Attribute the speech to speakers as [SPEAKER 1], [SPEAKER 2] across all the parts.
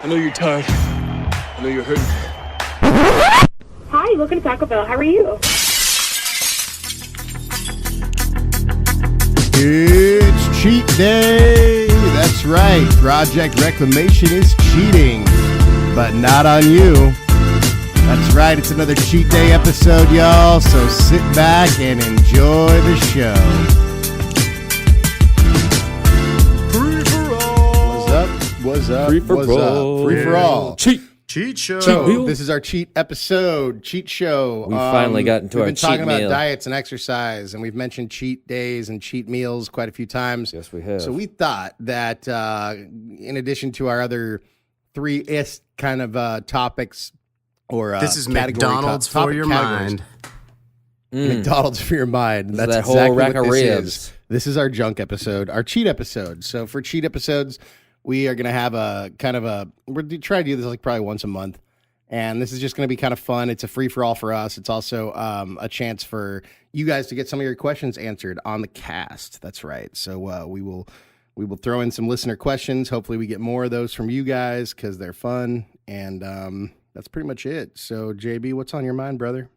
[SPEAKER 1] I know you're tired. I know you're hurting.
[SPEAKER 2] Hi, welcome to Taco Bell. How are you?
[SPEAKER 3] It's cheat day. That's right. Project Reclamation is cheating, but not on you. That's right. It's another cheat day episode, y'all. So sit back and enjoy the show. Free for all. What's up? What's up?
[SPEAKER 4] Free for
[SPEAKER 3] What's
[SPEAKER 4] all.
[SPEAKER 3] up? Free for all.
[SPEAKER 5] Cheat show.
[SPEAKER 3] So this is our cheat episode, cheat show.
[SPEAKER 4] We finally got into
[SPEAKER 3] we've
[SPEAKER 4] our
[SPEAKER 3] been
[SPEAKER 4] cheat
[SPEAKER 3] talking about
[SPEAKER 4] meal.
[SPEAKER 3] diets and exercise, and we've mentioned cheat days and cheat meals quite a few times.
[SPEAKER 4] Yes, we have.
[SPEAKER 3] So we thought that in addition to our other three-ish kind of topics or
[SPEAKER 5] This is
[SPEAKER 3] category
[SPEAKER 5] McDonald's for
[SPEAKER 3] topic
[SPEAKER 5] your
[SPEAKER 3] categories.
[SPEAKER 5] mind.
[SPEAKER 3] McDonald's for your mind. That's
[SPEAKER 4] that whole
[SPEAKER 3] exactly
[SPEAKER 4] rack
[SPEAKER 3] what
[SPEAKER 4] of
[SPEAKER 3] this
[SPEAKER 4] ribs.
[SPEAKER 3] is. This is our junk episode, our cheat episode. So for cheat episodes, we are going to have a kind of a, we're trying to do this like probably once a month. And this is just going to be kind of fun. It's a free-for-all for us. It's also a chance for you guys to get some of your questions answered on the cast. That's right. So we will throw in some listener questions. Hopefully we get more of those from you guys because they're fun. And that's pretty much it. So, JB, what's on your mind, brother?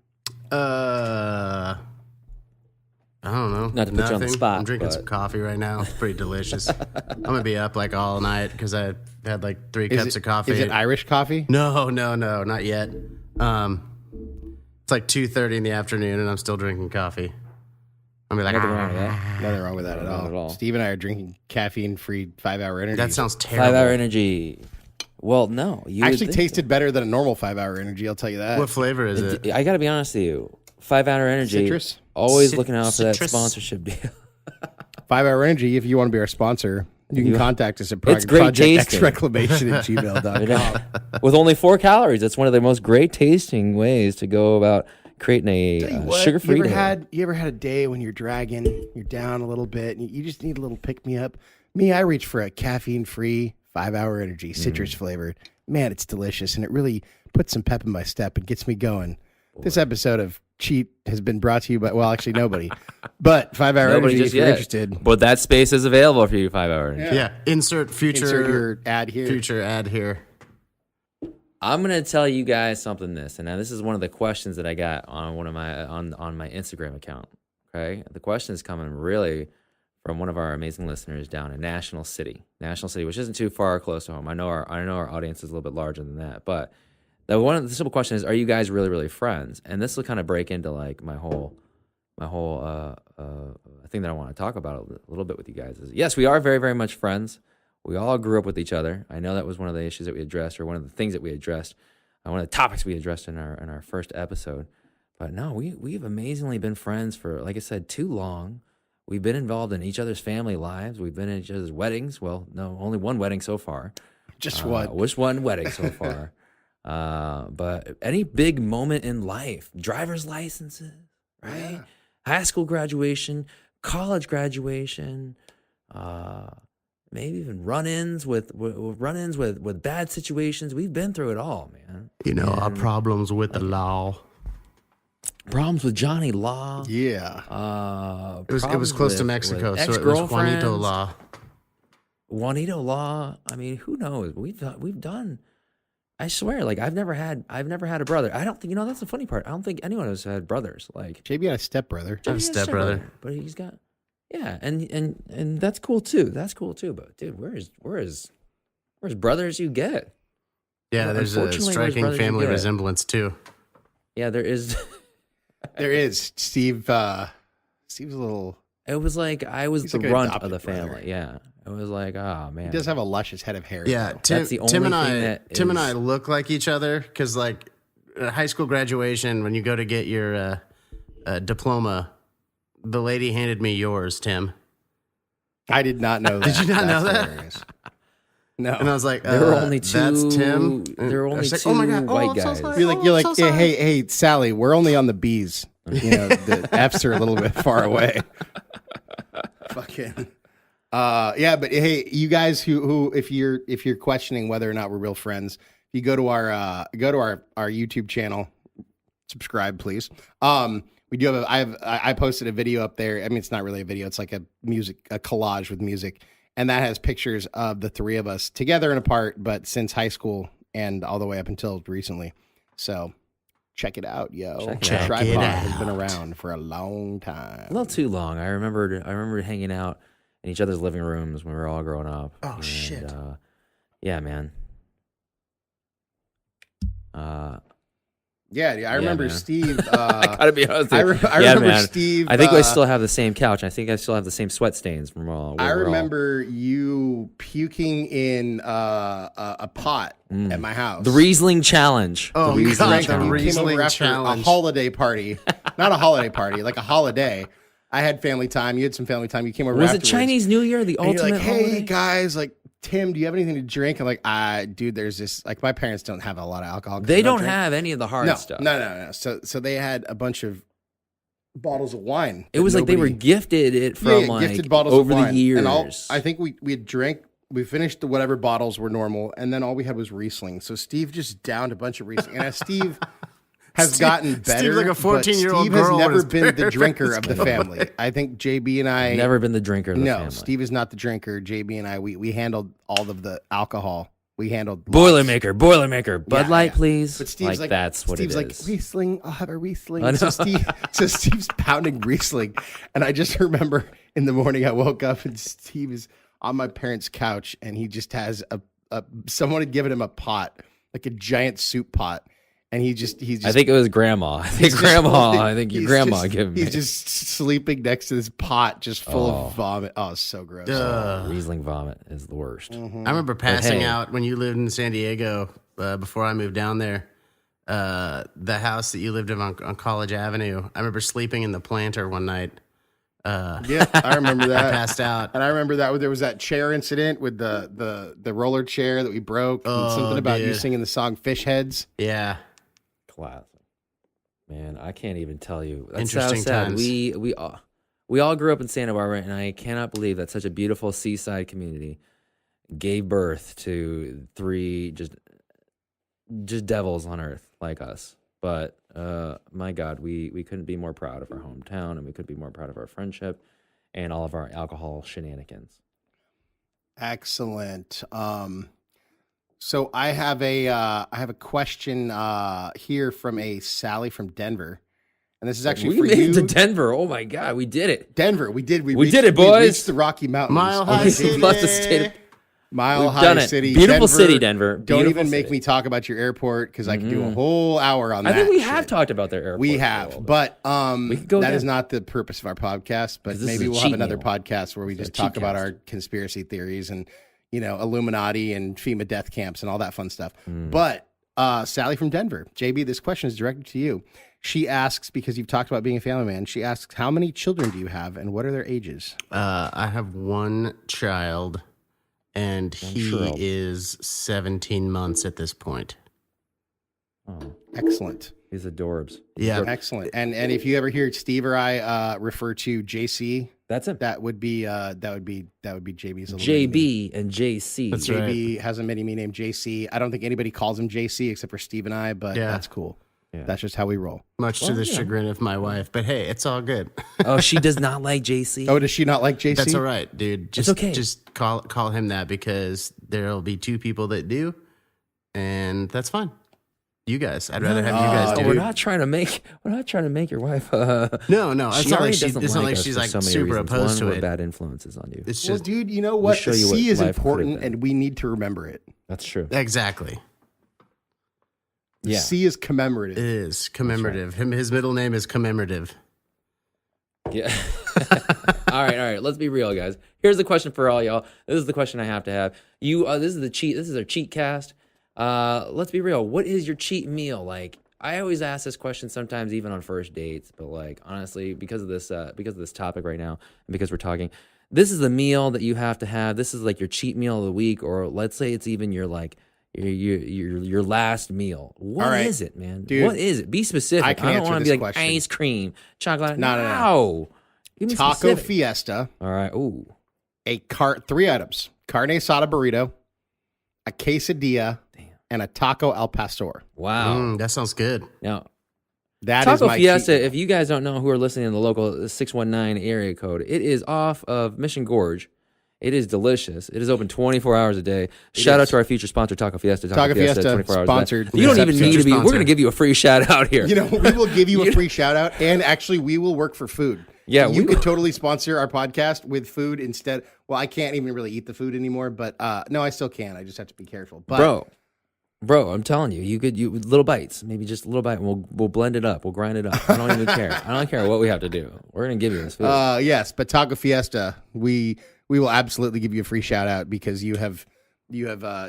[SPEAKER 5] I don't know.
[SPEAKER 4] Not to put you on the spot,
[SPEAKER 5] I'm drinking
[SPEAKER 4] but-
[SPEAKER 5] some coffee right now. It's pretty delicious. I'm gonna be up like all night because I had like 3 cups of coffee.
[SPEAKER 3] Is it Irish coffee?
[SPEAKER 5] No, not yet. It's like 2:30 in the afternoon and I'm still drinking coffee. I'm be like,
[SPEAKER 4] Nothing wrong with that.
[SPEAKER 3] Nothing wrong with that at
[SPEAKER 4] Not
[SPEAKER 3] all.
[SPEAKER 4] at all.
[SPEAKER 3] Steve and I are drinking caffeine-free 5-hour energy.
[SPEAKER 5] that sounds terrible.
[SPEAKER 4] 5-hour energy. Well, no. You would
[SPEAKER 3] actually
[SPEAKER 4] think
[SPEAKER 3] tasted better than a normal 5-hour energy. I'll tell you that.
[SPEAKER 5] What flavor is it?
[SPEAKER 4] I got to be honest with you. 5-hour energy.
[SPEAKER 3] Citrus?
[SPEAKER 4] Always looking out for that
[SPEAKER 5] Citrus.
[SPEAKER 4] sponsorship deal.
[SPEAKER 3] 5-hour energy. If you want to be our sponsor, you can contact us at
[SPEAKER 4] It's great
[SPEAKER 3] Project
[SPEAKER 4] tasting.
[SPEAKER 3] Reclamation@gmail.com.
[SPEAKER 4] With only 4 calories. That's one of the most great tasting ways to go about creating a sugar-free
[SPEAKER 3] You
[SPEAKER 4] day.
[SPEAKER 3] ever had a day when you're dragging, you're down a little bit, and you just need a little pick me up? Me, I reach for a caffeine-free 5-hour energy, citrus flavored. Man, it's delicious, and it really puts some pep in my step and gets me going. This episode of Cheat has been brought to you by, well, actually nobody, but 5-hour
[SPEAKER 4] Nobody
[SPEAKER 3] energy
[SPEAKER 4] just
[SPEAKER 3] if you're
[SPEAKER 4] yet.
[SPEAKER 3] interested.
[SPEAKER 4] But that space is available for you, 5-hour energy.
[SPEAKER 5] Yeah. Insert future
[SPEAKER 3] Insert your ad here.
[SPEAKER 5] Future ad here.
[SPEAKER 4] I'm gonna tell you guys something. And now this is one of the questions that I got on one of my on my Instagram account. Okay, the question is coming really from one of our amazing listeners down in National City, which isn't too far close to home. I know our audience is a little bit larger than that, but the simple question is: are you guys really friends? And this will kind of break into like my whole thing that I want to talk about a little bit with you guys. Is yes, we are very very much friends. We all grew up with each other. I know that was one of the issues that we addressed, or one of the things that we addressed, one of the topics we addressed in our first episode. But no, we've amazingly been friends for, like I said, too long. We've been involved in each other's family lives. We've been in each other's weddings. Well, no, only one wedding so far.
[SPEAKER 3] Just what?
[SPEAKER 4] Just one wedding so far. But any big moment in life, driver's licenses, right?
[SPEAKER 3] Yeah.
[SPEAKER 4] High school graduation, college graduation, maybe even run-ins with bad situations. We've been through it all, man.
[SPEAKER 5] You know, our problems with the law.
[SPEAKER 4] Problems with Johnny Law.
[SPEAKER 3] Yeah.
[SPEAKER 5] It was
[SPEAKER 4] problems
[SPEAKER 5] close to
[SPEAKER 4] with
[SPEAKER 5] Mexico, so it was
[SPEAKER 4] ex-girlfriends,
[SPEAKER 5] Juanito Law.
[SPEAKER 4] Juanito Law. I mean, who knows? We've done. I swear, like I've never had a brother. I don't think that's the funny part. I don't think anyone has had brothers. Like
[SPEAKER 3] JB had a stepbrother.
[SPEAKER 5] I have a stepbrother.
[SPEAKER 4] but he's got and that's cool too. That's cool too. But dude, where's brothers you get?
[SPEAKER 5] Yeah,
[SPEAKER 4] Well,
[SPEAKER 5] there's a
[SPEAKER 4] unfortunately,
[SPEAKER 5] striking
[SPEAKER 4] brothers you
[SPEAKER 5] family
[SPEAKER 4] get.
[SPEAKER 5] resemblance too.
[SPEAKER 4] Yeah, there is.
[SPEAKER 3] There is. Steve. Steve's a little.
[SPEAKER 4] It was like I was
[SPEAKER 3] He's
[SPEAKER 4] the
[SPEAKER 3] like an
[SPEAKER 4] runt of
[SPEAKER 3] adopted
[SPEAKER 4] the family.
[SPEAKER 3] brother.
[SPEAKER 4] Yeah, it was like, oh man,
[SPEAKER 3] He does have a luscious head of hair.
[SPEAKER 5] Yeah,
[SPEAKER 3] though.
[SPEAKER 5] Tim,
[SPEAKER 4] the
[SPEAKER 5] Tim and
[SPEAKER 4] only thing
[SPEAKER 5] I,
[SPEAKER 4] that
[SPEAKER 5] Tim and
[SPEAKER 4] is-
[SPEAKER 5] I look like each other because, like, at high school graduation, when you go to get your diploma, the lady handed me yours, Tim,
[SPEAKER 3] I did not know that.
[SPEAKER 5] Did you not know
[SPEAKER 3] That's
[SPEAKER 5] that?
[SPEAKER 3] hilarious. No.
[SPEAKER 5] and I was like,
[SPEAKER 4] There were only two.
[SPEAKER 5] That's Tim.
[SPEAKER 4] There were
[SPEAKER 5] And
[SPEAKER 4] only
[SPEAKER 5] she's
[SPEAKER 4] two
[SPEAKER 5] like, oh my God,
[SPEAKER 4] white
[SPEAKER 5] I'm so
[SPEAKER 4] guys.
[SPEAKER 5] sorry.
[SPEAKER 3] You're
[SPEAKER 5] I'm
[SPEAKER 3] like,
[SPEAKER 5] so sorry.
[SPEAKER 3] hey, Sally, we're only on the B's. You know, the F's are a little bit far away. Fucking. Yeah, but hey, you guys who if you're questioning whether or not we're real friends, if you go to our YouTube channel, subscribe, please. We do have I posted a video up there. I mean, it's not really a video. It's like a collage with music. and that has pictures of the three of us together and apart, but since high school and all the way up until recently. So check it out, yo.
[SPEAKER 4] Check
[SPEAKER 3] Tripod
[SPEAKER 5] it
[SPEAKER 3] has been
[SPEAKER 5] out.
[SPEAKER 3] around for a long time.
[SPEAKER 4] A little too long. I remember hanging out in each other's living rooms when we were all growing up.
[SPEAKER 5] Oh, shit.
[SPEAKER 4] Yeah, man.
[SPEAKER 3] Yeah, I remember
[SPEAKER 4] man.
[SPEAKER 3] Steve.
[SPEAKER 4] I gotta be honest.
[SPEAKER 3] I
[SPEAKER 4] with you.
[SPEAKER 3] remember
[SPEAKER 4] man.
[SPEAKER 3] Steve.
[SPEAKER 4] I think I still have the same couch. I think I still have the same sweat stains from all.
[SPEAKER 3] I remember you puking in a pot at my house.
[SPEAKER 4] The Riesling challenge.
[SPEAKER 5] Oh,
[SPEAKER 3] You
[SPEAKER 5] God,
[SPEAKER 3] drank
[SPEAKER 5] the
[SPEAKER 3] and you came
[SPEAKER 5] Riesling
[SPEAKER 3] over after
[SPEAKER 5] challenge.
[SPEAKER 3] a holiday party. Not a holiday party, like a holiday. I had family time. You had some family time. You came over
[SPEAKER 4] Was it
[SPEAKER 3] afterwards.
[SPEAKER 4] Chinese New Year? The
[SPEAKER 3] And you're
[SPEAKER 4] ultimate
[SPEAKER 3] like, hey,
[SPEAKER 4] holiday?
[SPEAKER 3] guys, like, Tim, do you have anything to drink? I'm like, dude, there's this, like, my parents don't have a lot of alcohol. 'Cause
[SPEAKER 4] They don't
[SPEAKER 3] drink.
[SPEAKER 4] have any of the hard
[SPEAKER 3] no,
[SPEAKER 4] stuff.
[SPEAKER 3] No. So they had a bunch of bottles of wine.
[SPEAKER 4] It was like they were gifted it from like
[SPEAKER 3] gifted bottles
[SPEAKER 4] over
[SPEAKER 3] of wine.
[SPEAKER 4] the years.
[SPEAKER 3] And I think we had drank. We finished the whatever bottles were normal, and then all we had was Riesling. So Steve just downed a bunch of Riesling, and as Steve has gotten better.
[SPEAKER 5] Steve's like a 14-year-old
[SPEAKER 3] Steve has
[SPEAKER 5] girl
[SPEAKER 3] never
[SPEAKER 5] when his
[SPEAKER 3] been the
[SPEAKER 5] parents
[SPEAKER 3] drinker of the
[SPEAKER 5] go
[SPEAKER 3] family. I think JB and I
[SPEAKER 4] Never been the drinker of the
[SPEAKER 3] no,
[SPEAKER 4] family.
[SPEAKER 3] Steve is not the drinker. JB and I we handled all of the alcohol. We handled lots.
[SPEAKER 4] Boilermaker. Bud
[SPEAKER 3] Yeah,
[SPEAKER 4] Light,
[SPEAKER 3] yeah.
[SPEAKER 4] please.
[SPEAKER 3] But Steve's like,
[SPEAKER 4] that's what
[SPEAKER 3] Steve's
[SPEAKER 4] it
[SPEAKER 3] like
[SPEAKER 4] is.
[SPEAKER 3] Riesling. I'll have a Riesling.
[SPEAKER 4] I know.
[SPEAKER 3] So Steve's pounding Riesling, and I just remember in the morning I woke up and Steve is on my parents' couch, and he just has a someone had given him a pot, like a giant soup pot, and he's just.
[SPEAKER 4] I think it was grandma. I think your grandma gave me.
[SPEAKER 3] He's just sleeping next to this pot, just full of vomit. Oh, it's so gross.
[SPEAKER 4] Riesling vomit is the worst.
[SPEAKER 5] I remember passing
[SPEAKER 4] hey.
[SPEAKER 5] out when you lived in San Diego before I moved down there. The house that you lived in on College Avenue. I remember sleeping in the planter one night.
[SPEAKER 3] Yeah, I remember that.
[SPEAKER 5] I passed out.
[SPEAKER 3] And I remember that there was that chair incident with the roller chair that we broke. And
[SPEAKER 5] Oh,
[SPEAKER 3] something about you
[SPEAKER 5] dude.
[SPEAKER 3] singing the song Fish Heads.
[SPEAKER 5] Yeah.
[SPEAKER 4] Classic. Man, I can't even tell you. That's
[SPEAKER 5] Interesting
[SPEAKER 4] so sad.
[SPEAKER 5] times.
[SPEAKER 4] We all grew up in Santa Barbara, and I cannot believe that such a beautiful seaside community gave birth to three just devils on earth like us. But my God, we couldn't be more proud of our hometown, and we couldn't be more proud of our friendship and all of our alcohol shenanigans.
[SPEAKER 3] Excellent. So I have a question here from a Sally from Denver, and this is actually
[SPEAKER 4] We
[SPEAKER 3] for
[SPEAKER 4] made
[SPEAKER 3] you.
[SPEAKER 4] it to Denver. Oh my God, we did it.
[SPEAKER 3] Denver, we did.
[SPEAKER 4] We did it, boys.
[SPEAKER 3] We reached the Rocky Mountains.
[SPEAKER 5] Mile High
[SPEAKER 3] Okay,
[SPEAKER 5] City.
[SPEAKER 4] Left the state.
[SPEAKER 3] Mile
[SPEAKER 4] We've
[SPEAKER 3] High
[SPEAKER 4] done it.
[SPEAKER 3] City.
[SPEAKER 4] Beautiful city, Denver.
[SPEAKER 3] Don't
[SPEAKER 4] Beautiful
[SPEAKER 3] even make
[SPEAKER 4] city.
[SPEAKER 3] me talk about your airport because I could do a whole hour on
[SPEAKER 4] I
[SPEAKER 3] that.
[SPEAKER 4] think we have
[SPEAKER 3] shit.
[SPEAKER 4] talked about their airport.
[SPEAKER 3] We
[SPEAKER 4] for a
[SPEAKER 3] have,
[SPEAKER 4] little bit.
[SPEAKER 3] but
[SPEAKER 4] We could go
[SPEAKER 3] that
[SPEAKER 4] again.
[SPEAKER 3] is not the purpose of our podcast. But
[SPEAKER 4] This is
[SPEAKER 3] maybe
[SPEAKER 4] a
[SPEAKER 3] we'll have
[SPEAKER 4] cheat
[SPEAKER 3] another
[SPEAKER 4] meal.
[SPEAKER 3] podcast where we
[SPEAKER 4] It's a
[SPEAKER 3] just talk
[SPEAKER 4] cheat
[SPEAKER 3] about
[SPEAKER 4] cast.
[SPEAKER 3] our conspiracy theories and Illuminati and FEMA death camps and all that fun stuff.
[SPEAKER 4] Mm.
[SPEAKER 3] But Sally from Denver, JB, this question is directed to you. She asks, because you've talked about being a family man, she asks, how many children do you have and what are their ages?
[SPEAKER 5] I have one child, and he
[SPEAKER 4] child.
[SPEAKER 5] is 17 months at this point.
[SPEAKER 4] Oh,
[SPEAKER 3] Excellent.
[SPEAKER 4] he's adorbs.
[SPEAKER 5] Yeah.
[SPEAKER 3] Excellent. And if you ever hear Steve or I refer to JC,
[SPEAKER 4] That's him.
[SPEAKER 3] that would be JB's little mini-me.
[SPEAKER 4] JB and JC.
[SPEAKER 5] That's
[SPEAKER 3] JB has a mini me named JC. I don't think anybody calls him JC except for Steve and I, but
[SPEAKER 5] Yeah.
[SPEAKER 3] that's cool.
[SPEAKER 4] Yeah.
[SPEAKER 3] That's just how we roll.
[SPEAKER 5] Much to the chagrin of my wife, but hey, it's all good.
[SPEAKER 4] Oh, she does not like JC.
[SPEAKER 3] Oh, does she not like JC?
[SPEAKER 5] That's all right, dude. Just,
[SPEAKER 4] okay.
[SPEAKER 5] Just call him that because there'll be two people that do, and that's fine. You guys, I'd rather have you guys do.
[SPEAKER 4] We're not trying to make your wife.
[SPEAKER 5] No, it's
[SPEAKER 4] she
[SPEAKER 5] not like
[SPEAKER 4] already
[SPEAKER 5] she.
[SPEAKER 4] doesn't
[SPEAKER 5] It's not like
[SPEAKER 4] us
[SPEAKER 5] she's
[SPEAKER 4] for
[SPEAKER 5] like
[SPEAKER 4] so many
[SPEAKER 5] super
[SPEAKER 4] reasons.
[SPEAKER 5] opposed
[SPEAKER 4] One,
[SPEAKER 5] to
[SPEAKER 4] we're
[SPEAKER 5] it.
[SPEAKER 4] bad influences on you.
[SPEAKER 5] It's
[SPEAKER 3] Well,
[SPEAKER 5] just
[SPEAKER 3] dude, you know what?
[SPEAKER 4] show
[SPEAKER 3] The
[SPEAKER 4] you what
[SPEAKER 3] C is
[SPEAKER 4] life could've
[SPEAKER 3] important,
[SPEAKER 4] been.
[SPEAKER 3] and we need to remember it.
[SPEAKER 4] That's true.
[SPEAKER 5] exactly.
[SPEAKER 3] The
[SPEAKER 4] Yeah.
[SPEAKER 3] C is commemorative.
[SPEAKER 5] It is commemorative. His middle name is commemorative.
[SPEAKER 4] Yeah. all right. Let's be real, guys. Here's the question for all y'all. This is the question I have to have. You. This is the cheat. This is our cheat cast. Let's be real. What is your cheat meal? Like, I always ask this question sometimes, even on first dates. But like, honestly, because of this topic right now, and because we're talking, this is the meal that you have to have. This is like your cheat meal of the week, or let's say it's even your like. Your last meal. What is
[SPEAKER 3] right.
[SPEAKER 4] it, man?
[SPEAKER 3] Dude,
[SPEAKER 4] what is it? Be specific.
[SPEAKER 3] I can
[SPEAKER 4] don't
[SPEAKER 3] answer
[SPEAKER 4] want to
[SPEAKER 3] this
[SPEAKER 4] be like
[SPEAKER 3] question.
[SPEAKER 4] ice cream, chocolate.
[SPEAKER 3] No.
[SPEAKER 4] Give me
[SPEAKER 3] Taco
[SPEAKER 4] specific.
[SPEAKER 3] Fiesta,
[SPEAKER 4] All right. Ooh.
[SPEAKER 3] three items: carne asada burrito, a quesadilla, and a taco al pastor.
[SPEAKER 4] Wow.
[SPEAKER 5] That sounds good.
[SPEAKER 4] Now,
[SPEAKER 3] That is
[SPEAKER 4] Taco
[SPEAKER 3] my
[SPEAKER 4] Fiesta,
[SPEAKER 3] cheat.
[SPEAKER 4] if you guys don't know who are listening in the local 619 area code, it is off of Mission Gorge It is delicious. It is open 24 hours a day. Shout out to our future sponsor, Taco Fiesta.
[SPEAKER 3] Taco Fiesta
[SPEAKER 4] 24 hours
[SPEAKER 3] sponsored.
[SPEAKER 4] A day. You don't even need to be. We're
[SPEAKER 5] Sponsor.
[SPEAKER 4] going to give you a free shout out here.
[SPEAKER 3] You know, we will give you a free shout out, and actually, we will work for food.
[SPEAKER 4] Yeah,
[SPEAKER 3] you
[SPEAKER 4] we
[SPEAKER 3] could
[SPEAKER 4] will.
[SPEAKER 3] totally sponsor our podcast with food instead. Well, I can't even really eat the food anymore, but no, I still can. I just have to be careful. But,
[SPEAKER 4] Bro, I'm telling you, you little bites, maybe just a little bite. And we'll blend it up. We'll grind it up. I don't even care. I don't care what we have to do. We're going to give you this food.
[SPEAKER 3] yes, but Taco Fiesta, we will absolutely give you a free shout out because you have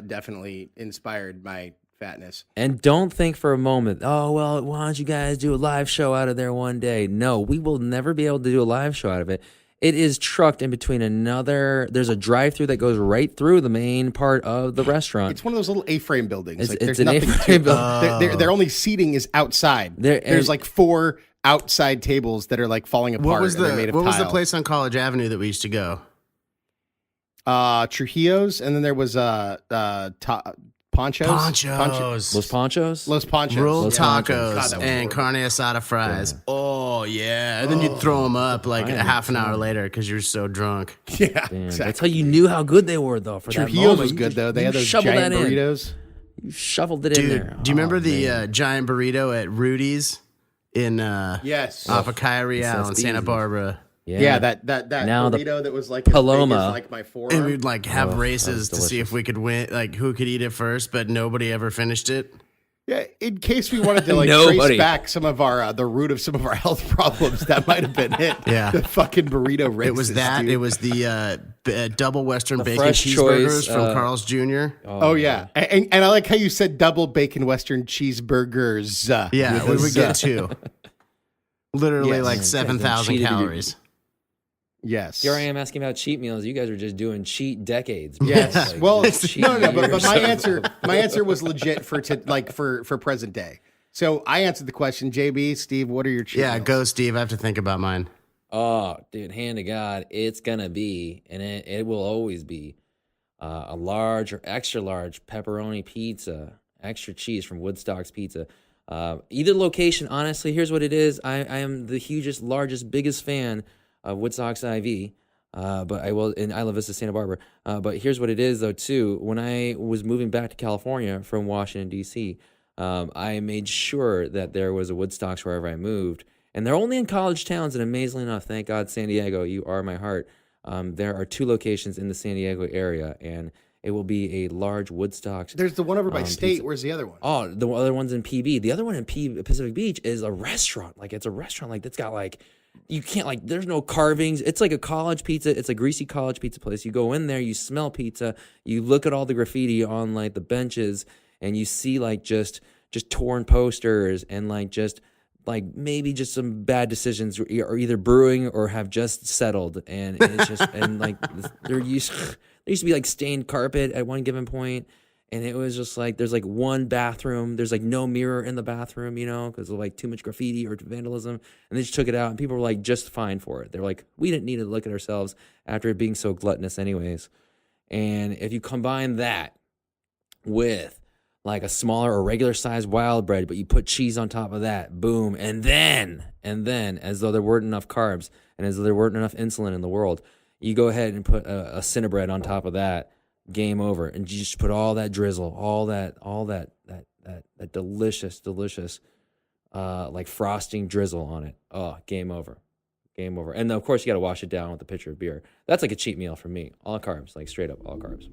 [SPEAKER 3] definitely inspired my fatness.
[SPEAKER 4] And don't think for a moment, oh, well, why don't you guys do a live show out of there one day? No, we will never be able to do a live show out of it. It is trucked in between there's a drive-through that goes right through the main part of the restaurant.
[SPEAKER 3] It's one of those little A-frame buildings.
[SPEAKER 4] It's
[SPEAKER 3] there's
[SPEAKER 4] an
[SPEAKER 3] nothing
[SPEAKER 4] A-frame
[SPEAKER 3] to their only seating is outside. There's like 4 outside tables that are like falling apart.
[SPEAKER 5] What was
[SPEAKER 3] and they're made of
[SPEAKER 5] what was the
[SPEAKER 3] tile.
[SPEAKER 5] place on College Avenue that we used to go?
[SPEAKER 3] Trujillo's, and then there was Ponchos.
[SPEAKER 5] Ponchos.
[SPEAKER 4] Los Ponchos?
[SPEAKER 5] Rolled
[SPEAKER 4] Los
[SPEAKER 5] tacos
[SPEAKER 3] Ponchos. God, that was
[SPEAKER 5] and carne asada fries. Oh, yeah. And then you'd throw them up like a half an hour later because you're so drunk.
[SPEAKER 3] Yeah,
[SPEAKER 4] Damn,
[SPEAKER 3] exactly.
[SPEAKER 4] That's how you knew how good they were, though. For that
[SPEAKER 3] Trujillo's
[SPEAKER 4] moment.
[SPEAKER 3] was
[SPEAKER 4] You
[SPEAKER 3] good
[SPEAKER 4] just-
[SPEAKER 3] though. They
[SPEAKER 4] you
[SPEAKER 3] had those
[SPEAKER 4] shoveled
[SPEAKER 3] giant
[SPEAKER 4] that in.
[SPEAKER 3] burritos.
[SPEAKER 4] You shoveled it in
[SPEAKER 5] Dude,
[SPEAKER 4] there.
[SPEAKER 5] do you remember
[SPEAKER 4] Oh,
[SPEAKER 5] the
[SPEAKER 4] man.
[SPEAKER 5] giant burrito at Rudy's in
[SPEAKER 3] Yes.
[SPEAKER 5] off of Calle Real in
[SPEAKER 4] that's
[SPEAKER 5] Santa
[SPEAKER 4] easy.
[SPEAKER 5] Barbara?
[SPEAKER 3] Yeah, that
[SPEAKER 4] Now the
[SPEAKER 3] burrito that was like as
[SPEAKER 4] Paloma.
[SPEAKER 3] big as like my forearm.
[SPEAKER 5] And we'd like have
[SPEAKER 4] that
[SPEAKER 5] races
[SPEAKER 4] was
[SPEAKER 5] to see if we could win, like who could eat it first, but nobody ever finished it.
[SPEAKER 3] Yeah, in case we wanted to like
[SPEAKER 4] Nobody.
[SPEAKER 3] trace back some of our the root of some of our health problems, that might have been it.
[SPEAKER 5] Yeah.
[SPEAKER 3] The fucking burrito races.
[SPEAKER 5] It was that.
[SPEAKER 3] dude.
[SPEAKER 5] It was the double Western bacon
[SPEAKER 4] fresh
[SPEAKER 5] cheeseburgers
[SPEAKER 4] choice,
[SPEAKER 5] from Carl's Jr.
[SPEAKER 3] Oh yeah, and I like how you said double bacon Western cheeseburgers.
[SPEAKER 5] Yeah,
[SPEAKER 3] with
[SPEAKER 5] we
[SPEAKER 3] a
[SPEAKER 5] would
[SPEAKER 3] Z.
[SPEAKER 5] get 2. Literally
[SPEAKER 3] Yes.
[SPEAKER 5] like 7,000
[SPEAKER 4] cheated.
[SPEAKER 5] calories.
[SPEAKER 3] Yes.
[SPEAKER 4] Here I am asking about cheat meals. You guys are just doing cheat decades. bro.
[SPEAKER 3] Yes.
[SPEAKER 4] Like,
[SPEAKER 3] Well,
[SPEAKER 4] just cheat
[SPEAKER 3] no, but
[SPEAKER 4] years.
[SPEAKER 3] my answer was legit for present day. So I answered the question. JB, Steve, what are your cheat
[SPEAKER 5] Yeah,
[SPEAKER 3] meals?
[SPEAKER 5] go Steve. I have to think about mine.
[SPEAKER 4] Oh, dude, hand to God, it's gonna be, and it will always be, a large or extra large pepperoni pizza, extra cheese from Woodstocks Pizza. Either location, honestly, here's what it is. I am the hugest, largest, biggest fan of Woodstocks IV. But I will in Isla Vista, Santa Barbara. But here's what it is, though, too. When I was moving back to California from Washington, D.C., I made sure that there was a Woodstocks wherever I moved. And they're only in college towns, and amazingly enough, thank God, San Diego, you are my heart. There are 2 locations in the San Diego area, and it will be a large Woodstocks.
[SPEAKER 3] There's the one over by State.
[SPEAKER 4] pizza.
[SPEAKER 3] Where's the other one?
[SPEAKER 4] Oh, the other one's in PB. The other one in Pacific Beach is a restaurant. Like, it's a restaurant. Like, that's got, like, you can't, like, there's no carvings. It's like a college pizza. It's a greasy college pizza place. You go in there, you smell pizza, you look at all the graffiti on, like, the benches, and you see, like, just torn posters and, like, just, like, maybe just some bad decisions are either brewing or have just settled. And it's just, and, like, there used to be, like, stained carpet at one given point. And it was just like, there's like one bathroom. There's like no mirror in the bathroom, you know, because of like too much graffiti or vandalism. And they just took it out and people were like just fine for it. They're like, we didn't need to look at ourselves after it being so gluttonous anyways. And if you combine that with like a smaller or regular sized wild bread, but you put cheese on top of that, boom. And then as though there weren't enough carbs and as though there weren't enough insulin in the world, you go ahead and put a Cinnabread on top of that. Game over, and you just put all that drizzle, all that delicious, like frosting drizzle on it. Oh, game over. And then of course you got to wash it down with a pitcher of beer. That's like a cheat meal for me. All carbs, like straight up all carbs.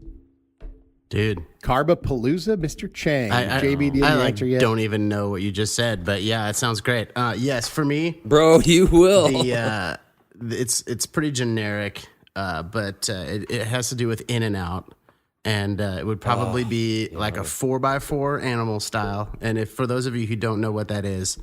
[SPEAKER 5] Dude.
[SPEAKER 3] Carbapalooza, Mr. Chang. JB, do you
[SPEAKER 5] I
[SPEAKER 3] have the
[SPEAKER 5] like,
[SPEAKER 3] answer yet?
[SPEAKER 5] don't even know what you just said, but yeah, it sounds great. Yes, for me,
[SPEAKER 4] Bro, you will.
[SPEAKER 5] it's pretty generic, but it has to do with In-N-Out. And it would probably be like a 4x4 animal style. And if for those of you who don't know what that is,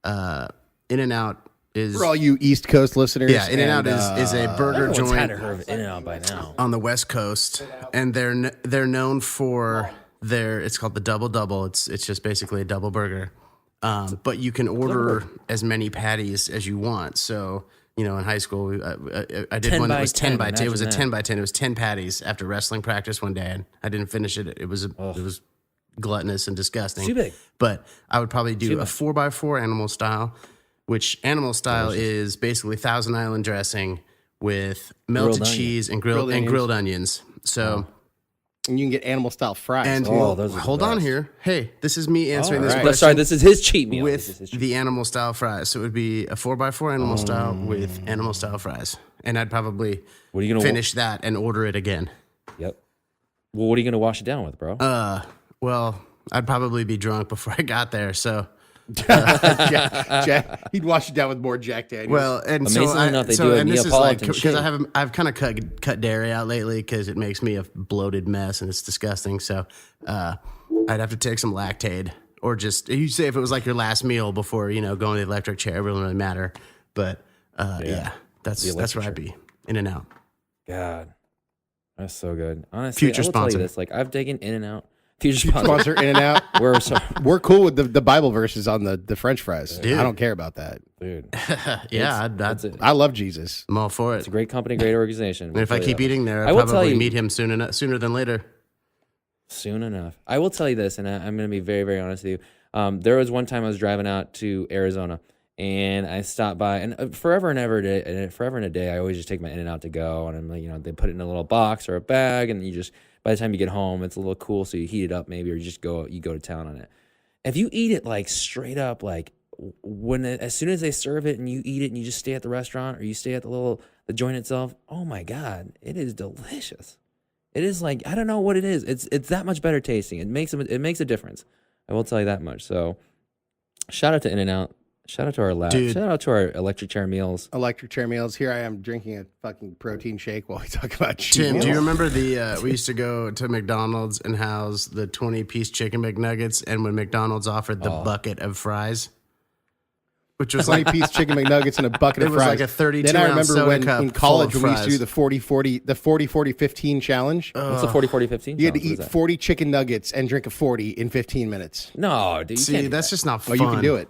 [SPEAKER 5] In-N-Out is
[SPEAKER 3] For all you East Coast listeners.
[SPEAKER 5] yeah, In-N-Out is a burger
[SPEAKER 4] Everyone's had
[SPEAKER 5] joint
[SPEAKER 4] to heard of In-N-Out by now.
[SPEAKER 5] on the West Coast, and they're known for their. It's called the Double Double. It's just basically a double burger, but you can order as many patties as you want. So. You know, in high school, I did one that was 10 by 10. It was a 10 by 10. It was 10 patties after wrestling practice one day, and I didn't finish it. It was gluttonous and disgusting.
[SPEAKER 4] Too big.
[SPEAKER 5] But I would probably do a 4x4 animal style, which animal style is basically Thousand Island dressing with melted
[SPEAKER 4] Grilled
[SPEAKER 5] cheese and
[SPEAKER 3] Grilled onions.
[SPEAKER 5] grilled onions. So,
[SPEAKER 3] And you can get animal style fries.
[SPEAKER 5] and
[SPEAKER 4] Oh, those are the
[SPEAKER 5] hold on
[SPEAKER 4] best.
[SPEAKER 5] here. Hey, this is me answering this
[SPEAKER 3] right.
[SPEAKER 5] question.
[SPEAKER 4] Sorry, this is his cheat meal. This is
[SPEAKER 5] with
[SPEAKER 4] his cheat
[SPEAKER 5] the animal style fries. So it would be a 4x4 animal style with animal style fries. And I'd probably
[SPEAKER 4] What are you gonna
[SPEAKER 5] finish that and order it again.
[SPEAKER 4] Yep. Well, what are you gonna wash it down with, bro?
[SPEAKER 5] Well, I'd probably be drunk before I got there. So,
[SPEAKER 3] Jack, he'd wash it down with more Jack Daniels.
[SPEAKER 5] well, and
[SPEAKER 4] Amazingly enough, they do a
[SPEAKER 5] and this is like,
[SPEAKER 4] Neapolitan
[SPEAKER 5] because
[SPEAKER 4] shake.
[SPEAKER 5] I've kind of cut dairy out lately because it makes me a bloated mess and it's disgusting. So, I'd have to take some Lactaid or just, you say if it was like your last meal before, going to the electric chair, it wouldn't really matter. But, yeah, that's where I'd be. In and out.
[SPEAKER 4] God, that's so good. Honestly,
[SPEAKER 5] Future
[SPEAKER 4] I will tell
[SPEAKER 5] sponsor.
[SPEAKER 4] you this: like I've taken In-N-Out. Future sponsor.
[SPEAKER 3] sponsor In and Out.
[SPEAKER 4] We're so,
[SPEAKER 3] We're cool with the Bible verses on the French fries.
[SPEAKER 5] Dude.
[SPEAKER 3] I don't care about that.
[SPEAKER 4] dude.
[SPEAKER 5] Yeah,
[SPEAKER 4] That's it.
[SPEAKER 3] I love Jesus.
[SPEAKER 5] I'm all for it.
[SPEAKER 4] It's a great company, great organization.
[SPEAKER 5] And if I keep eating there,
[SPEAKER 4] I
[SPEAKER 5] I'll
[SPEAKER 4] will tell
[SPEAKER 5] probably
[SPEAKER 4] you-
[SPEAKER 5] meet him sooner than later.
[SPEAKER 4] soon enough, I will tell you this, and I'm going to be very, very honest with you. There was one time I was driving out to Arizona, and I stopped by, and forever and a day, I always just take my In-N-Out to go, and I'm like, they put it in a little box or a bag, and you just by the time you get home, it's a little cool, so you heat it up maybe, or you go to town on it. If you eat it like straight up, like as soon as they serve it and you eat it, and you just stay at the restaurant or you stay at the joint itself, oh my God, it is delicious. It is like, I don't know what it is. It's that much better tasting. It makes a difference. I will tell you that much. So, shout out to In-N-Out. Shout out to our lab.
[SPEAKER 5] Dude.
[SPEAKER 4] Shout out to our electric chair meals.
[SPEAKER 3] Electric chair meals. Here I am drinking a fucking protein shake while we talk about cheat
[SPEAKER 5] Tim, do you
[SPEAKER 3] meals.
[SPEAKER 5] remember we used to go to McDonald's and house the 20-piece chicken McNuggets, and when McDonald's offered the bucket of fries, which was like
[SPEAKER 3] 20-piece chicken McNuggets and a bucket
[SPEAKER 5] It
[SPEAKER 3] of
[SPEAKER 5] was
[SPEAKER 3] fries.
[SPEAKER 5] like a 32
[SPEAKER 3] Then I
[SPEAKER 5] ounce
[SPEAKER 3] remember
[SPEAKER 5] soda
[SPEAKER 3] when
[SPEAKER 5] cup
[SPEAKER 3] in
[SPEAKER 5] full
[SPEAKER 3] college
[SPEAKER 5] of
[SPEAKER 3] when we used to do
[SPEAKER 5] fries.
[SPEAKER 3] the 40-40-15 challenge.
[SPEAKER 4] What's the 40-40-15?
[SPEAKER 3] You had to
[SPEAKER 4] challenge? What
[SPEAKER 3] eat
[SPEAKER 4] is that?
[SPEAKER 3] 40 chicken nuggets and drink a 40 in 15 minutes.
[SPEAKER 4] No, dude. You
[SPEAKER 5] see,
[SPEAKER 4] can't do
[SPEAKER 5] that's
[SPEAKER 4] that.
[SPEAKER 5] just not
[SPEAKER 3] Oh,
[SPEAKER 5] fun.
[SPEAKER 3] you can do it.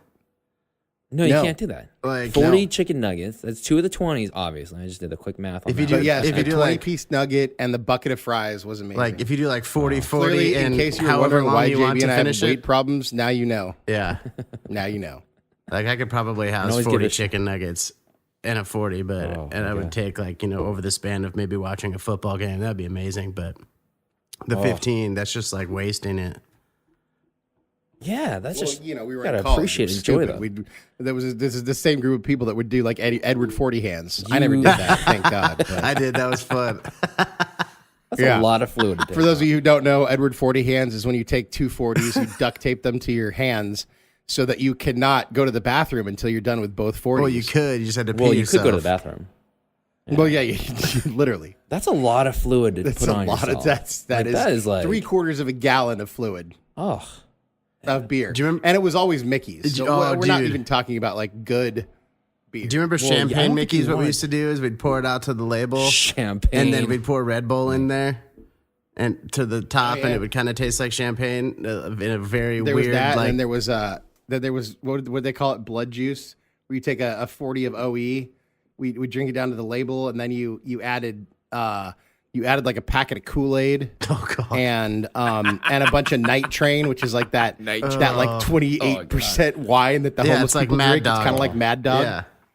[SPEAKER 4] No, you
[SPEAKER 3] No.
[SPEAKER 4] can't do that.
[SPEAKER 5] Like
[SPEAKER 4] 40
[SPEAKER 5] no.
[SPEAKER 4] chicken nuggets. That's 2 of the 20s, obviously. I just did the quick math on
[SPEAKER 5] If you
[SPEAKER 4] that.
[SPEAKER 5] do-
[SPEAKER 3] But yes,
[SPEAKER 5] if you
[SPEAKER 3] a
[SPEAKER 5] do like
[SPEAKER 3] 20-piece nugget and the bucket of fries was amazing.
[SPEAKER 5] Like if you do like 40, 40,
[SPEAKER 3] Clearly, in
[SPEAKER 5] and
[SPEAKER 3] case you were
[SPEAKER 5] however
[SPEAKER 3] wondering
[SPEAKER 5] long
[SPEAKER 3] why
[SPEAKER 5] you want
[SPEAKER 3] JB
[SPEAKER 5] to
[SPEAKER 3] and I have
[SPEAKER 5] finish
[SPEAKER 3] weight
[SPEAKER 5] it,
[SPEAKER 3] problems, now you know.
[SPEAKER 5] yeah.
[SPEAKER 3] Now you know.
[SPEAKER 5] Like I could probably house
[SPEAKER 4] always give
[SPEAKER 5] 40
[SPEAKER 4] it-
[SPEAKER 5] chicken nuggets and a 40, but
[SPEAKER 4] Oh,
[SPEAKER 5] and I would
[SPEAKER 4] okay.
[SPEAKER 5] take like, over the span of maybe watching a football game. That'd be amazing. But the
[SPEAKER 4] Oh.
[SPEAKER 5] 15, that's just like wasting it.
[SPEAKER 4] Yeah, that's
[SPEAKER 3] Well,
[SPEAKER 4] just
[SPEAKER 3] we were
[SPEAKER 4] gotta
[SPEAKER 3] in college.
[SPEAKER 4] appreciate
[SPEAKER 3] It was
[SPEAKER 4] and enjoy
[SPEAKER 3] stupid.
[SPEAKER 4] that.
[SPEAKER 3] This is the same group of people that would do like Edward 40 hands. I never did that, thank God. But
[SPEAKER 5] I did. That was fun.
[SPEAKER 4] That's
[SPEAKER 3] Yeah.
[SPEAKER 4] a lot of fluid. To take
[SPEAKER 3] for those
[SPEAKER 4] on.
[SPEAKER 3] of you who don't know, Edward 40 hands is when you take two 40s, you duct tape them to your hands so that you cannot go to the bathroom until you're done with both 40s.
[SPEAKER 5] Well, you could. You just had to pee
[SPEAKER 4] Well, you
[SPEAKER 5] yourself.
[SPEAKER 4] could go to the bathroom.
[SPEAKER 3] Well, yeah, literally.
[SPEAKER 4] That's a lot of fluid to
[SPEAKER 3] That's
[SPEAKER 4] put
[SPEAKER 3] a
[SPEAKER 4] on
[SPEAKER 3] lot
[SPEAKER 4] yourself.
[SPEAKER 3] of that is
[SPEAKER 4] like
[SPEAKER 3] 3/4 of a gallon of fluid
[SPEAKER 4] Oh,
[SPEAKER 3] of beer.
[SPEAKER 5] Do you remember-
[SPEAKER 3] and it was always Mickey's.
[SPEAKER 5] Did you-
[SPEAKER 3] So
[SPEAKER 5] oh,
[SPEAKER 3] we're not
[SPEAKER 5] dude.
[SPEAKER 3] even talking about like good beer.
[SPEAKER 5] Do you remember
[SPEAKER 4] Well, yeah, I
[SPEAKER 5] champagne
[SPEAKER 4] don't think
[SPEAKER 5] Mickey's?
[SPEAKER 4] you
[SPEAKER 5] What we
[SPEAKER 4] want-
[SPEAKER 5] used to do is we'd pour it out to the label,
[SPEAKER 4] champagne.
[SPEAKER 5] and then we'd pour Red Bull in there, and to the top,
[SPEAKER 3] Oh,
[SPEAKER 5] and
[SPEAKER 3] yeah.
[SPEAKER 5] it would kind of taste like champagne in a very
[SPEAKER 3] There
[SPEAKER 5] weird.
[SPEAKER 3] was that,
[SPEAKER 5] like,
[SPEAKER 3] and then there was what would they call it? Blood juice, where you take a 40 of OE, we drink it down to the label, and then you added like a packet of Kool-Aid
[SPEAKER 5] oh god,
[SPEAKER 3] and a bunch of Night Train, which is like that like 28% wine that the
[SPEAKER 5] Yeah,
[SPEAKER 3] homeless
[SPEAKER 5] it's like
[SPEAKER 3] people
[SPEAKER 5] Mad
[SPEAKER 3] drink. It's
[SPEAKER 5] Dog.
[SPEAKER 3] kind of like Mad Dog.